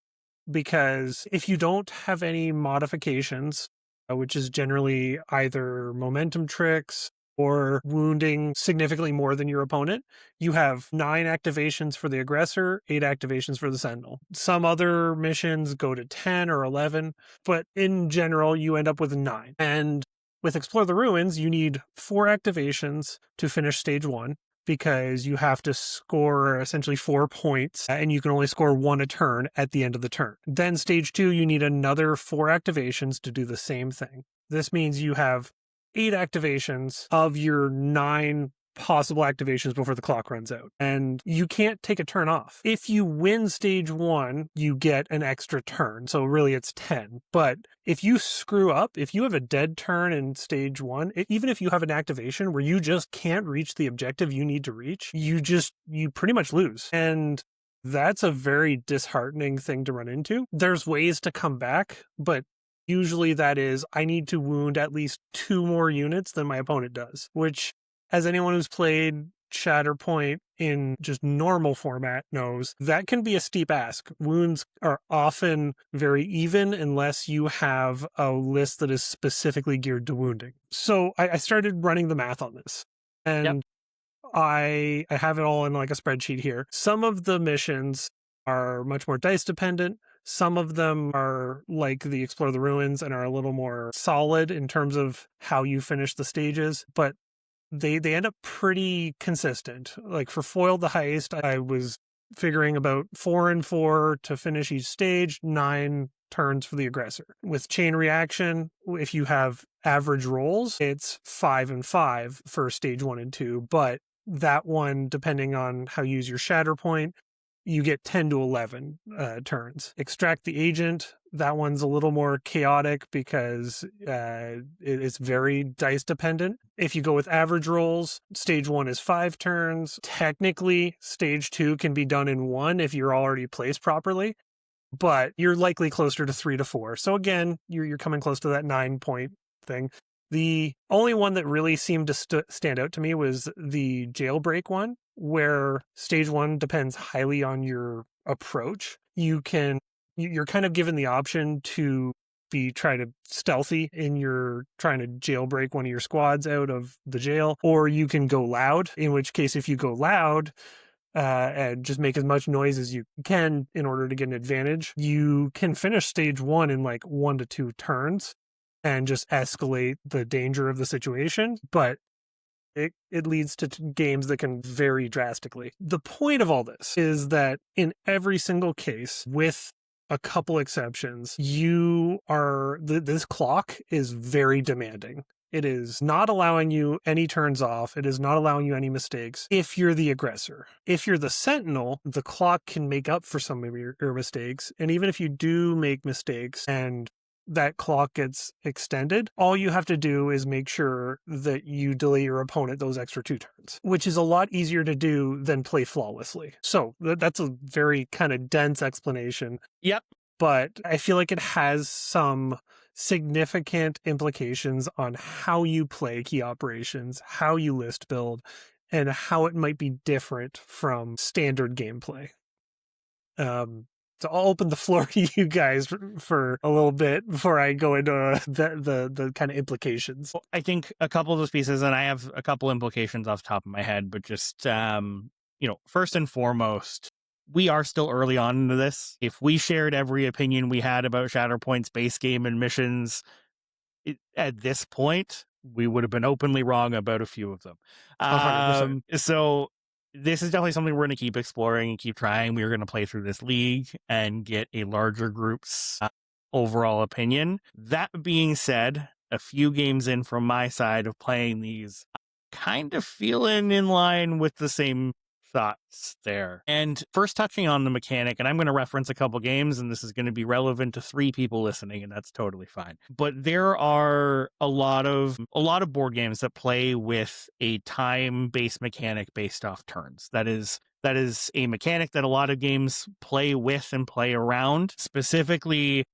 S4: Because if you don't have any modifications, which is generally either momentum tricks or wounding significantly more than your opponent, you have 9 activations for the aggressor, 8 activations for the Sentinel. Some other missions go to 10 or 11, but in general, you end up with 9. And with Explore the Ruins, you need 4 activations to finish stage 1, because you have to score essentially 4 points, and you can only score 1 a turn at the end of the turn. Then stage 2, you need another 4 activations to do the same thing. This means you have 8 activations of your 9 possible activations before the clock runs out. And you can't take a turn off. If you win stage 1, you get an extra turn. So really it's 10. But if you screw up, if you have a dead turn in stage 1, even if you have an activation where you just can't reach the objective you need to reach, you pretty much lose. And that's a very disheartening thing to run into. There's ways to come back, but usually that is, I need to wound at least 2 more units than my opponent does, which, as anyone who's played Shatterpoint in just normal format knows, that can be a steep ask. Wounds are often very even unless you have a list that is specifically geared to wounding. So I started running the math on this, and I have it all in like a spreadsheet here. Some of the missions are much more dice dependent. Some of them are like the Explore the Ruins and are a little more solid in terms of how you finish the stages, but they end up pretty consistent. Like for Foil the Heist, I was figuring about 4 and 4 to finish each stage, 9 turns for the aggressor. With Chain Reaction, if you have average rolls, it's 5 and 5 for stage 1 and 2, but that one, depending on how you use your Shatterpoint, you get 10 to 11 turns. Extract the Agent, that one's a little more chaotic because it's very dice dependent. If you go with average rolls, stage 1 is 5 turns. Technically, stage 2 can be done in 1 if you're already placed properly, but you're likely closer to 3 to 4. So again, you're coming close to that 9 point thing. The only one that really seemed to stand out to me was the jailbreak one, where stage 1 depends highly on your approach. You're kind of given the option to be trying to stealthy in your trying to jailbreak one of your squads out of the jail, or you can go loud, in which case if you go loud and just make as much noise as you can in order to get an advantage, you can finish stage 1 in like 1 to 2 turns and just escalate the danger of the situation. But it leads to games that can vary drastically. The point of all this is that in every single case, with a couple exceptions, this clock is very demanding. It is not allowing you any turns off. It is not allowing you any mistakes if you're the aggressor. If you're the sentinel, the clock can make up for some of your mistakes. And even if you do make mistakes and that clock gets extended, all you have to do is make sure that you delay your opponent those extra 2 turns, which is a lot easier to do than play flawlessly. So that's a very kind of dense explanation.
S3: Yep.
S4: But I feel like it has some significant implications on how you play key operations, how you list build, and how it might be different from standard gameplay. So I'll open the floor to you guys for a little bit before I go into the kind of implications.
S3: I think a couple of those pieces, and I have a couple implications off the top of my head, but just, first and foremost, we are still early on into this. If we shared every opinion we had about Shatterpoint's base game and missions at this point, we would have been openly wrong about a few of them.
S4: 100%.
S3: So this is definitely something we're going to keep exploring and keep trying. We're going to play through this league and get a larger group's overall opinion. That being said, a few games in from my side of playing these, kind of feeling in line with the same thoughts there. And first touching on the mechanic, and I'm going to reference a couple games, and this is going to be relevant to 3 people listening, and that's totally fine. But there are a lot of board games that play with a time-based mechanic based off turns. That is a mechanic that a lot of games play with and play around. Specifically,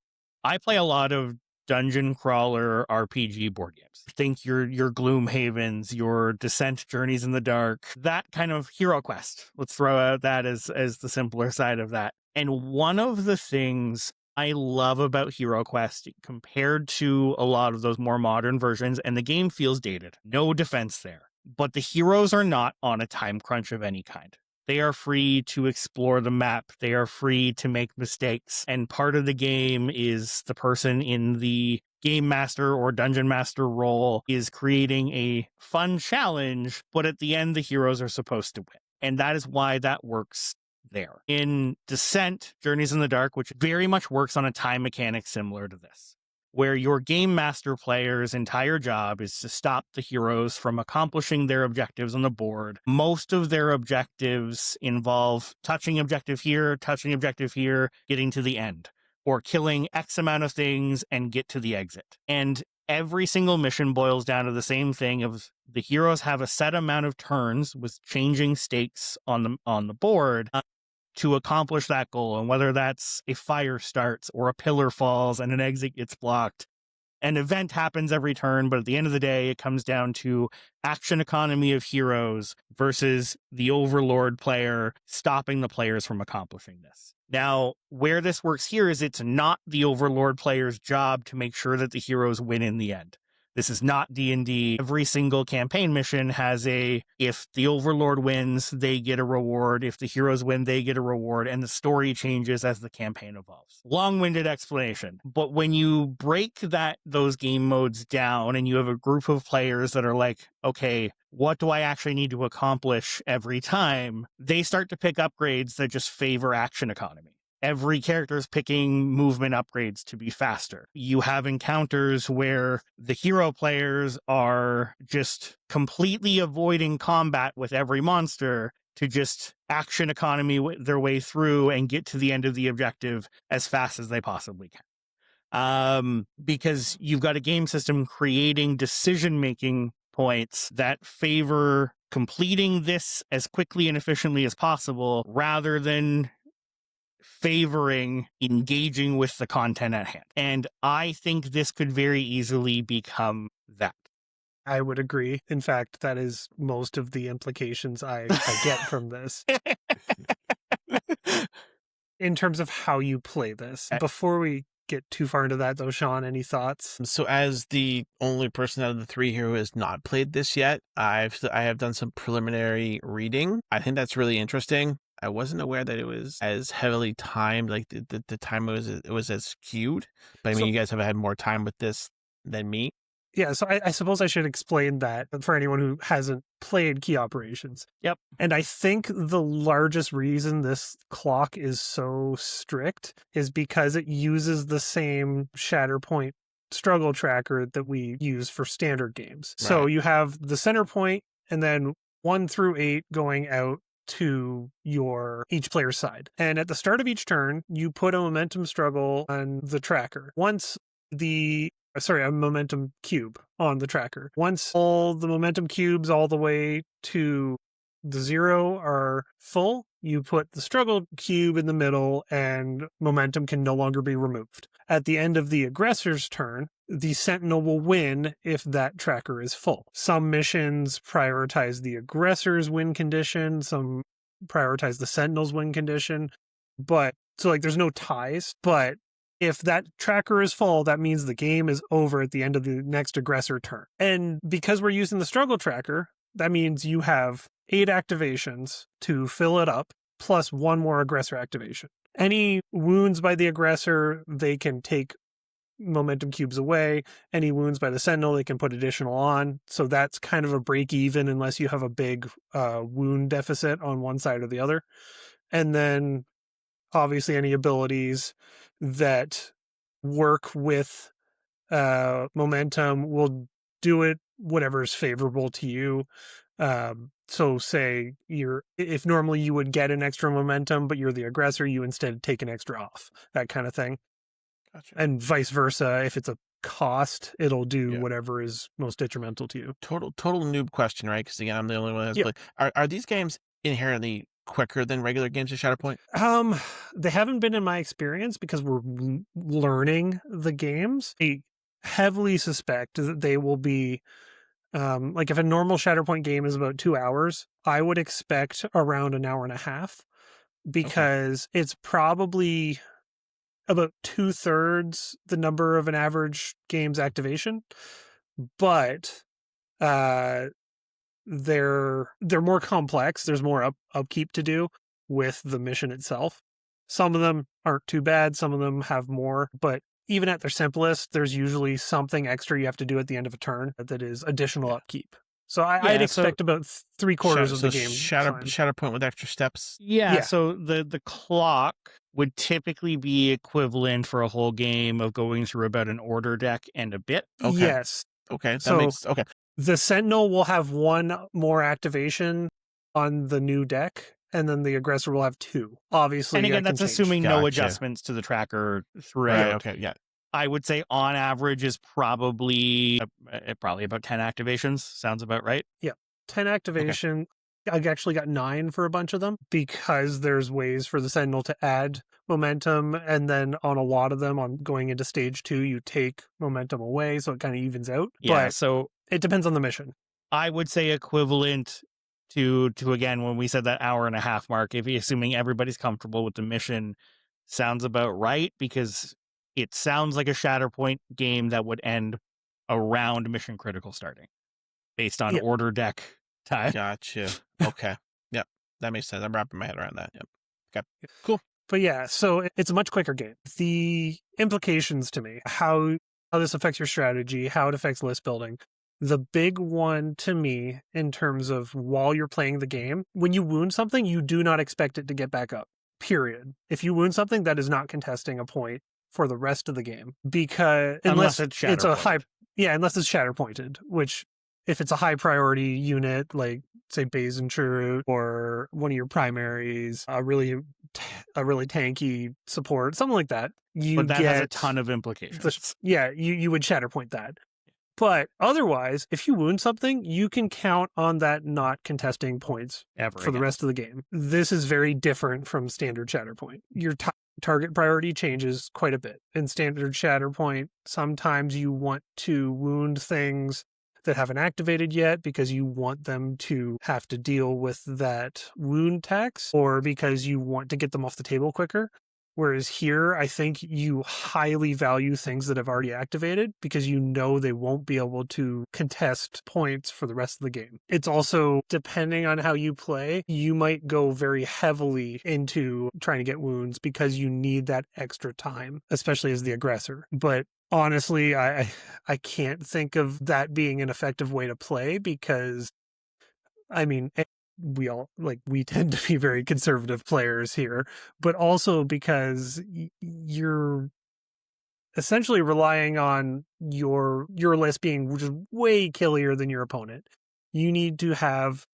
S3: I play a lot of dungeon crawler RPG board games. Think your Gloomhavens, your Descent Journeys in the Dark, that kind of Hero Quest. Let's throw out that as the simpler side of that. And one of the things I love about Hero Quest compared to a lot of those more modern versions, and the game feels dated, no defense there, but the heroes are not on a time crunch of any kind. They are free to explore the map. They are free to make mistakes. And part of the game is the person in the game master or dungeon master role is creating a fun challenge, but at the end, the heroes are supposed to win. And that is why that works there. In Descent, Journeys in the Dark, which very much works on a time mechanic similar to this, where your game master player's entire job is to stop the heroes from accomplishing their objectives on the board. Most of their objectives involve touching objective here, getting to the end, or killing X amount of things and get to the exit. And every single mission boils down to the same thing of the heroes have a set amount of turns with changing stakes on the board to accomplish that goal. And whether that's a fire starts or a pillar falls and an exit gets blocked, an event happens every turn, but at the end of the day, it comes down to action economy of heroes versus the overlord player stopping the players from accomplishing this. Now, where this works here is it's not the overlord player's job to make sure that the heroes win in the end. This is not D&D. Every single campaign mission has if the Overlord wins, they get a reward. If the heroes win, they get a reward. And the story changes as the campaign evolves. Long-winded explanation. But when you break those game modes down and you have a group of players that are like, okay, what do I actually need to accomplish every time? They start to pick upgrades that just favor action economy. Every character is picking movement upgrades to be faster. You have encounters where the hero players are just completely avoiding combat with every monster to just action economy their way through and get to the end of the objective as fast as they possibly can. Because you've got a game system creating decision-making points that favor completing this as quickly and efficiently as possible rather than favoring engaging with the content at hand. And I think this could very easily become that.
S4: I would agree. In fact, that is most of the implications I get from this. In terms of how you play this. Before we get too far into that, though, Sean, any thoughts?
S2: So as the only person out of the three here who has not played this yet, I have done some preliminary reading. I think that's really interesting. I wasn't aware that it was as heavily timed, like the time it was as skewed. But I mean, you guys have had more time with this than me.
S4: Yeah, so I suppose I should explain that for anyone who hasn't played key operations.
S3: Yep.
S4: And I think the largest reason this clock is so strict is because it uses the same Shatterpoint struggle tracker that we use for standard games. Right. So you have the center point and then 1 through 8 going out to each player's side. And at the start of each turn, you put a momentum struggle on the tracker. A momentum cube on the tracker. Once all the momentum cubes all the way to the 0 are full, you put the struggle cube in the middle and momentum can no longer be removed. At the end of the aggressor's turn, the sentinel will win if that tracker is full. Some missions prioritize the aggressor's win condition, some prioritize the sentinel's win condition, there's no ties, but if that tracker is full, that means the game is over at the end of the next aggressor turn. And because we're using the struggle tracker, that means you have 8 activations to fill it up, plus 1 more aggressor activation. Any wounds by the aggressor, they can take momentum cubes away. Any wounds by the sentinel, they can put additional on. So that's kind of a break even unless you have a big wound deficit on one side or the other. And then obviously any abilities that work with momentum will do it whatever is favorable to you. So say if normally you would get an extra momentum, but you're the aggressor, you instead take an extra off, that kind of thing. Gotcha. And vice versa. If it's a cost, it'll do whatever is most detrimental to you.
S2: Total noob question, right? Because again, I'm the only one that's played. Are these games inherently quicker than regular games of Shatterpoint?
S4: They haven't been in my experience because we're learning the games. I heavily suspect that they will be like if a normal Shatterpoint game is about 2 hours, I would expect around an hour and a half because it's probably about 2/3 the number of an average game's activation, but they're more complex. There's more upkeep to do with the mission itself. Some of them aren't too bad. Some of them have more, but even at their simplest, there's usually something extra you have to do at the end of a turn that is additional upkeep. So I'd expect about 3/4 of the game.
S2: Shatterpoint with extra steps.
S3: Yeah. So the clock would typically be equivalent for a whole game of going through about an order deck and a bit.
S4: Okay. Yes.
S2: Okay.
S4: Okay. The Sentinel will have 1 more activation on the new deck, and then the aggressor will have 2. Obviously,
S3: and again, that's assuming no adjustments to the tracker throughout.
S2: Right, okay, yeah.
S3: I would say on average is probably about 10 activations. Sounds about right.
S4: Yeah, 10 activation. Okay. I actually got 9 for a bunch of them because there's ways for the Sentinel to add momentum, and then on a lot of them, on going into stage 2, you take momentum away, so it kind of evens out.
S3: Yeah,
S4: but
S3: so
S4: it depends on the mission.
S3: I would say equivalent to again when we said that hour and a half mark. If you're assuming everybody's comfortable with the mission, sounds about right because it sounds like a Shatterpoint game that would end around mission critical starting, based on order deck time.
S2: Gotcha. Okay. Yep, that makes sense. I'm wrapping my head around that. Yep. Okay. Cool.
S4: But yeah, so it's a much quicker game. The implications to me, how this affects your strategy, how it affects list building. The big one to me in terms of while you're playing the game, when you wound something, you do not expect it to get back up, period. If you wound something, that is not contesting a point for the rest of the game because unless it's Shatterpointed, which if it's a high priority unit, like say Basenshire or one of your primaries, a really tanky support, something like that.
S3: But that has a ton of implications.
S4: You would Shatterpoint that. But otherwise, if you wound something, you can count on that not contesting points for the rest of the game. This is very different from standard Shatterpoint. Your target priority changes quite a bit. In standard Shatterpoint, sometimes you want to wound things that haven't activated yet because you want them to have to deal with that wound tax, or because you want to get them off the table quicker. Whereas here, I think you highly value things that have already activated because you know they won't be able to contest points for the rest of the game. It's also, depending on how you play, you might go very heavily into trying to get wounds because you need that extra time, especially as the aggressor. But honestly, I can't think of that being an effective way to play because, I mean, we tend to be very conservative players here, but also because you're essentially relying on your list being just way killier than your opponent. You need to have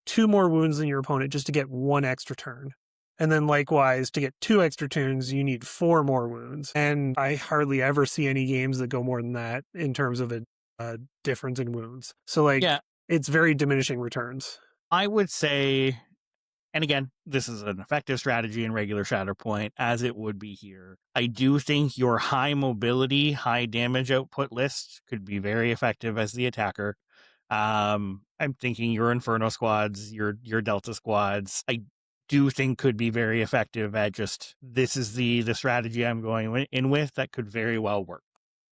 S4: 2 more wounds than your opponent just to get 1 extra turn. And then likewise, to get 2 extra turns, you need 4 more wounds. And I hardly ever see any games that go more than that in terms of a difference in wounds. So it's very diminishing returns.
S3: I would say, and again, this is an effective strategy in regular Shatterpoint, as it would be here. I do think your high mobility, high damage output list could be very effective as the attacker. I'm thinking your Inferno squads, your Delta squads, I do think could be very effective at just, this is the strategy I'm going in with that could very well work.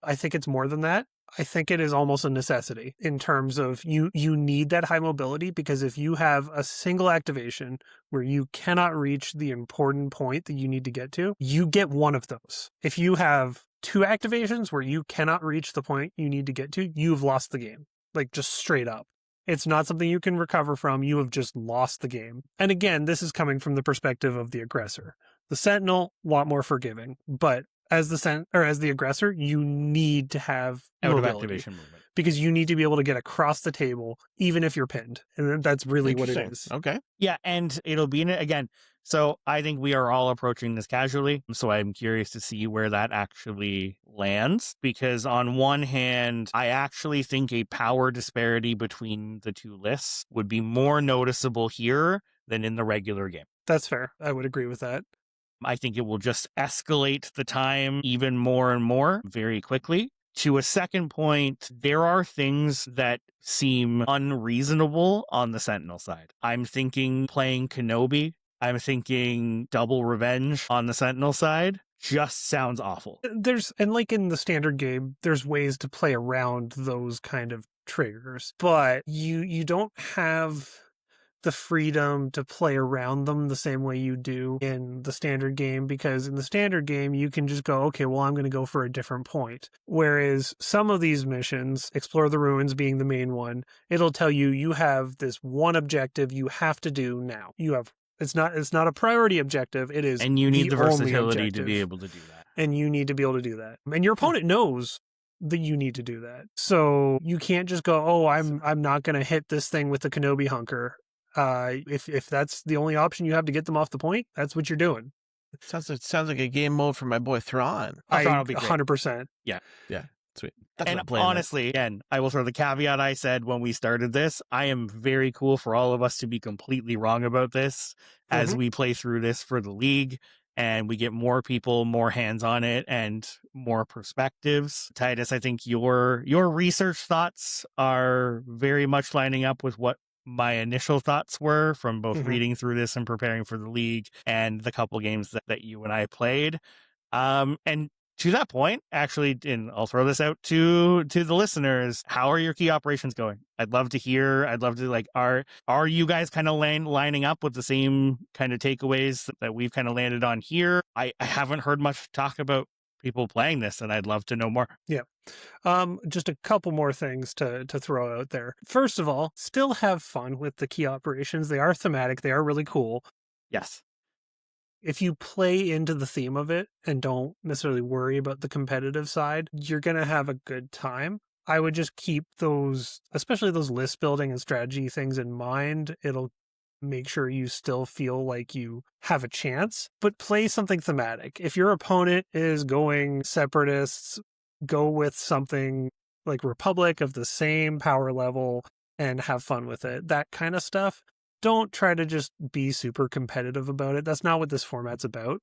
S4: I think it's more than that. I think it is almost a necessity in terms of you need that high mobility, because if you have a single activation where you cannot reach the important point that you need to get to, you get one of those. If you have 2 activations where you cannot reach the point you need to get to, you've lost the game. Like, just straight up. It's not something you can recover from. You have just lost the game. And again, this is coming from the perspective of the aggressor. The Sentinel, a lot more forgiving, but as the aggressor, you need to have
S3: out of
S4: mobility,
S3: activation movement,
S4: because you need to be able to get across the table, even if you're pinned. And that's really what it is.
S2: Okay.
S3: Yeah, and it'll be in it again. So I think we are all approaching this casually. So I'm curious to see where that actually lands, because on one hand, I actually think a power disparity between the 2 lists would be more noticeable here than in the regular game.
S4: That's fair. I would agree with that.
S3: I think it will just escalate the time even more and more very quickly. To a second point, there are things that seem unreasonable on the Sentinel side. I'm thinking playing Kenobi. I'm thinking double revenge on the Sentinel side. Just sounds awful.
S4: And like in the standard game, there's ways to play around those kind of triggers, but you don't have the freedom to play around them the same way you do in the standard game, because in the standard game, you can just go, okay, well, I'm going to go for a different point. Whereas some of these missions, Explore the Ruins being the main one, it'll tell you, you have this one objective you have to do now. It's not a priority objective. It is,
S3: and you need the versatility to
S4: objective.
S3: be able to do that.
S4: And you need to be able to do that. And your opponent knows that you need to do that. So you can't just go, oh, I'm not going to hit this thing with the Kenobi hunker. If that's the only option you have to get them off the point, that's what you're doing.
S2: Sounds like a game mode for my boy Thrawn.
S3: Thrawn will be great.
S4: 100%.
S2: Yeah. Sweet.
S3: And honestly, again, I will throw the caveat I said when we started this. I am very cool for all of us to be completely wrong about this as we play through this for the league and we get more people, more hands on it, and more perspectives. Titus, I think your research thoughts are very much lining up with what my initial thoughts were from both reading through this and preparing for the league and the couple games that you and I played. And to that point, actually, and I'll throw this out to the listeners, how are your key operations going? I'd love to hear. I'd love to, like, are you guys kind of lining up with the same kind of takeaways that we've kind of landed on here? I haven't heard much talk about people playing this, and I'd love to know more.
S4: Yeah. Just a couple more things to throw out there. First of all, still have fun with the key operations. They are thematic. They are really cool.
S3: Yes.
S4: If you play into the theme of it and don't necessarily worry about the competitive side, you're going to have a good time. I would just keep those, especially those list building and strategy things in mind. It'll make sure you still feel like you have a chance, but play something thematic. If your opponent is going separatists, go with something like Republic of the same power level and have fun with it. That kind of stuff. Don't try to just be super competitive about it. That's not what this format's about.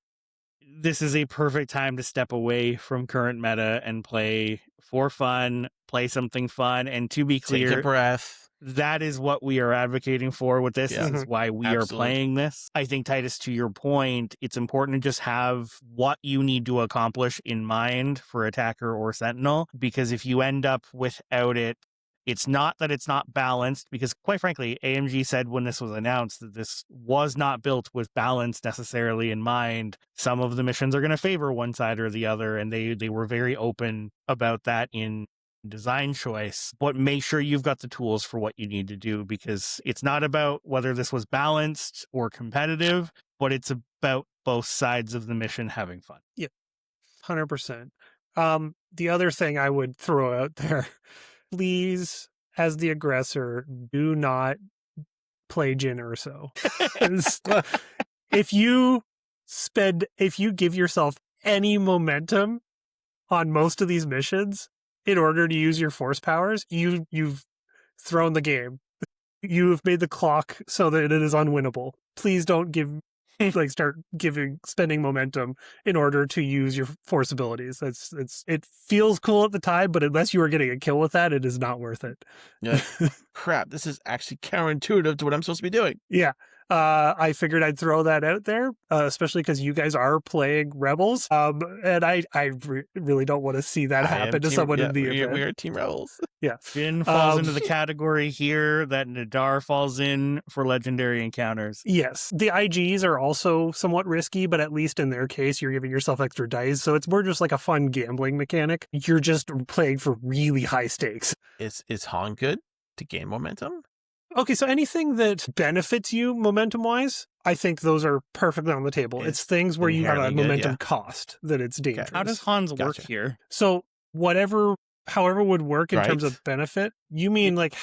S3: This is a perfect time to step away from current meta and play for fun, play something fun. And to be
S2: Take a
S3: clear,
S2: breath.
S3: that is what we are advocating for with this.
S2: Yeah.
S3: This is why we
S2: Absolutely.
S3: are playing this. I think, Titus, to your point, it's important to just have what you need to accomplish in mind for attacker or sentinel, because if you end up without it, it's not that it's not balanced, because quite frankly, AMG said when this was announced that this was not built with balance necessarily in mind. Some of the missions are going to favor one side or the other, and they were very open about that in design choice. But make sure you've got the tools for what you need to do, because it's not about whether this was balanced or competitive, but it's about both sides of the mission having fun.
S4: Yep, 100%. The other thing I would throw out there, please, as the aggressor, do not play Jin Urso. If you give yourself any momentum on most of these missions in order to use your force powers, you've thrown the game. You've made the clock so that it is unwinnable. Please don't spending momentum in order to use your force abilities. It feels cool at the time, but unless you are getting a kill with that, it is not worth it.
S2: Yeah. Crap, this is actually counterintuitive to what I'm supposed to be doing.
S4: Yeah. I figured I'd throw that out there, especially because you guys are playing Rebels. And I really don't want to see that happen to someone in the event.
S2: We are Team Rebels.
S4: Yeah.
S3: Jin falls into the category here that Nadar falls in for legendary encounters.
S4: Yes. The IGs are also somewhat risky, but at least in their case, you're giving yourself extra dice. So it's more just like a fun gambling mechanic. You're just playing for really high stakes.
S2: Is Han good to gain momentum?
S4: Okay, so anything that benefits you momentum-wise, I think those are perfectly on the table. It's things where you have a momentum cost that it's dangerous.
S3: How does Han's work here?
S4: So however would work in terms of benefit, you mean like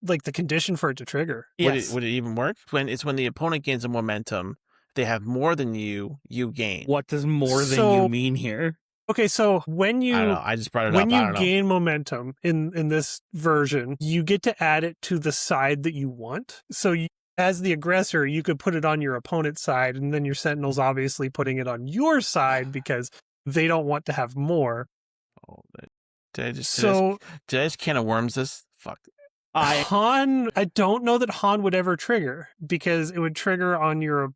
S4: the condition for it to trigger?
S2: Yes. Would it even work? When the opponent gains a momentum, they have more than you gain.
S3: What does more than you mean here?
S4: Okay, so when you
S2: I don't know. I just brought it up.
S4: When you gain momentum in this version, you get to add it to the side that you want. So as the aggressor, you could put it on your opponent's side, and then your sentinel's obviously putting it on your side because they don't want to have more.
S2: Oh, did I just can of worms this? Fuck.
S4: Han, I don't know that Han would ever trigger, because it would trigger on your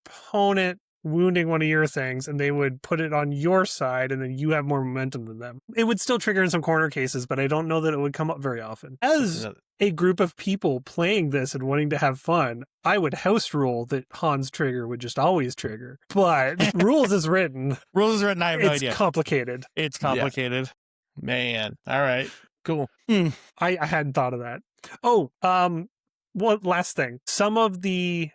S4: opponent wounding one of your things, and they would put it on your side, and then you have more momentum than them. It would still trigger in some corner cases, but I don't know that it would come up very often. As a group of people playing this and wanting to have fun, I would house rule that Han's trigger would just always trigger. But rules is written.
S3: Rules is written, I have no idea.
S4: It's complicated.
S3: It's complicated.
S2: Yeah. Man. All right. Cool.
S4: I hadn't thought of that. Oh, one last thing. Some of the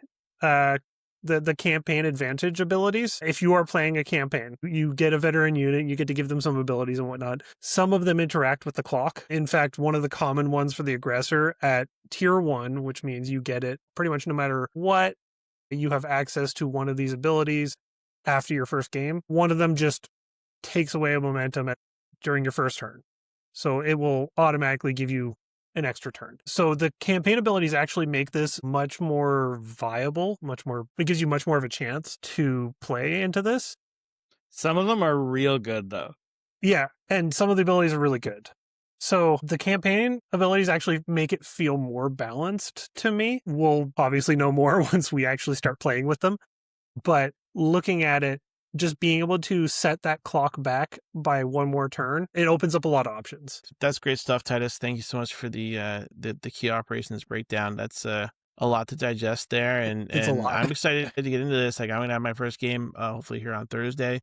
S4: campaign advantage abilities, if you are playing a campaign, you get a veteran unit, you get to give them some abilities and whatnot. Some of them interact with the clock. In fact, one of the common ones for the aggressor at tier 1, which means you get it pretty much no matter what, you have access to one of these abilities after your first game. One of them just takes away a momentum during your first turn. So it will automatically give you an extra turn. So the campaign abilities actually make this much more viable, it gives you much more of a chance to play into this.
S3: Some of them are real good though.
S4: Yeah, and some of the abilities are really good. So the campaign abilities actually make it feel more balanced to me. We'll obviously know more once we actually start playing with them. But looking at it, just being able to set that clock back by one more turn, it opens up a lot of options.
S2: That's great stuff, Titus. Thank you so much for the key operations breakdown. That's a lot to digest there, and
S4: a lot.
S2: I'm excited to get into this. Like, I'm gonna have my first game hopefully here on Thursday,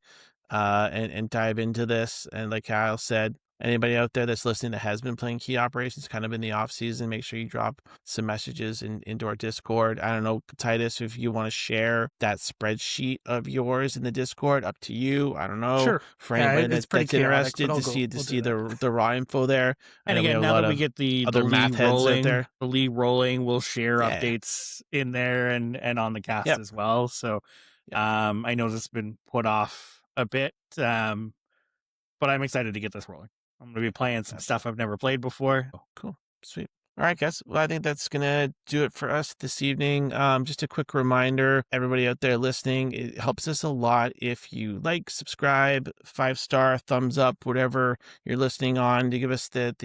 S2: and dive into this. And like Kyle said, anybody out there that's listening that has been playing key operations kind of in the off season, make sure you drop some messages into our Discord. I don't know, Titus, if you want to share that spreadsheet of yours in the Discord, up to you. I don't know.
S4: Sure.
S2: For anybody that's interested
S4: to
S2: see the raw info there.
S3: And again, now that we get the league rolling, we'll share updates in there and on the cast as well. So I know this has been put off a bit, but I'm excited to get this rolling. I'm going to be playing some stuff I've never played before.
S2: Oh, cool. Sweet. All right, guys. Well, I think that's going to do it for us this evening. Just a quick reminder, everybody out there listening, it helps us a lot if you like, subscribe, 5-star, thumbs up, whatever you're listening on, to give us the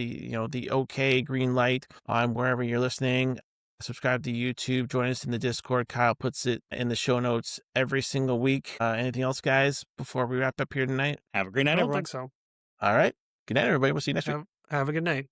S2: okay green light on wherever you're listening. Subscribe to YouTube, join us in the Discord. Kyle puts it in the show notes every single week. Anything else, guys, before we wrap up here tonight?
S3: Have a great night,
S4: I don't
S3: everyone.
S4: think so.
S2: All right. Good night, everybody. We'll see you next week.
S4: Have a good night.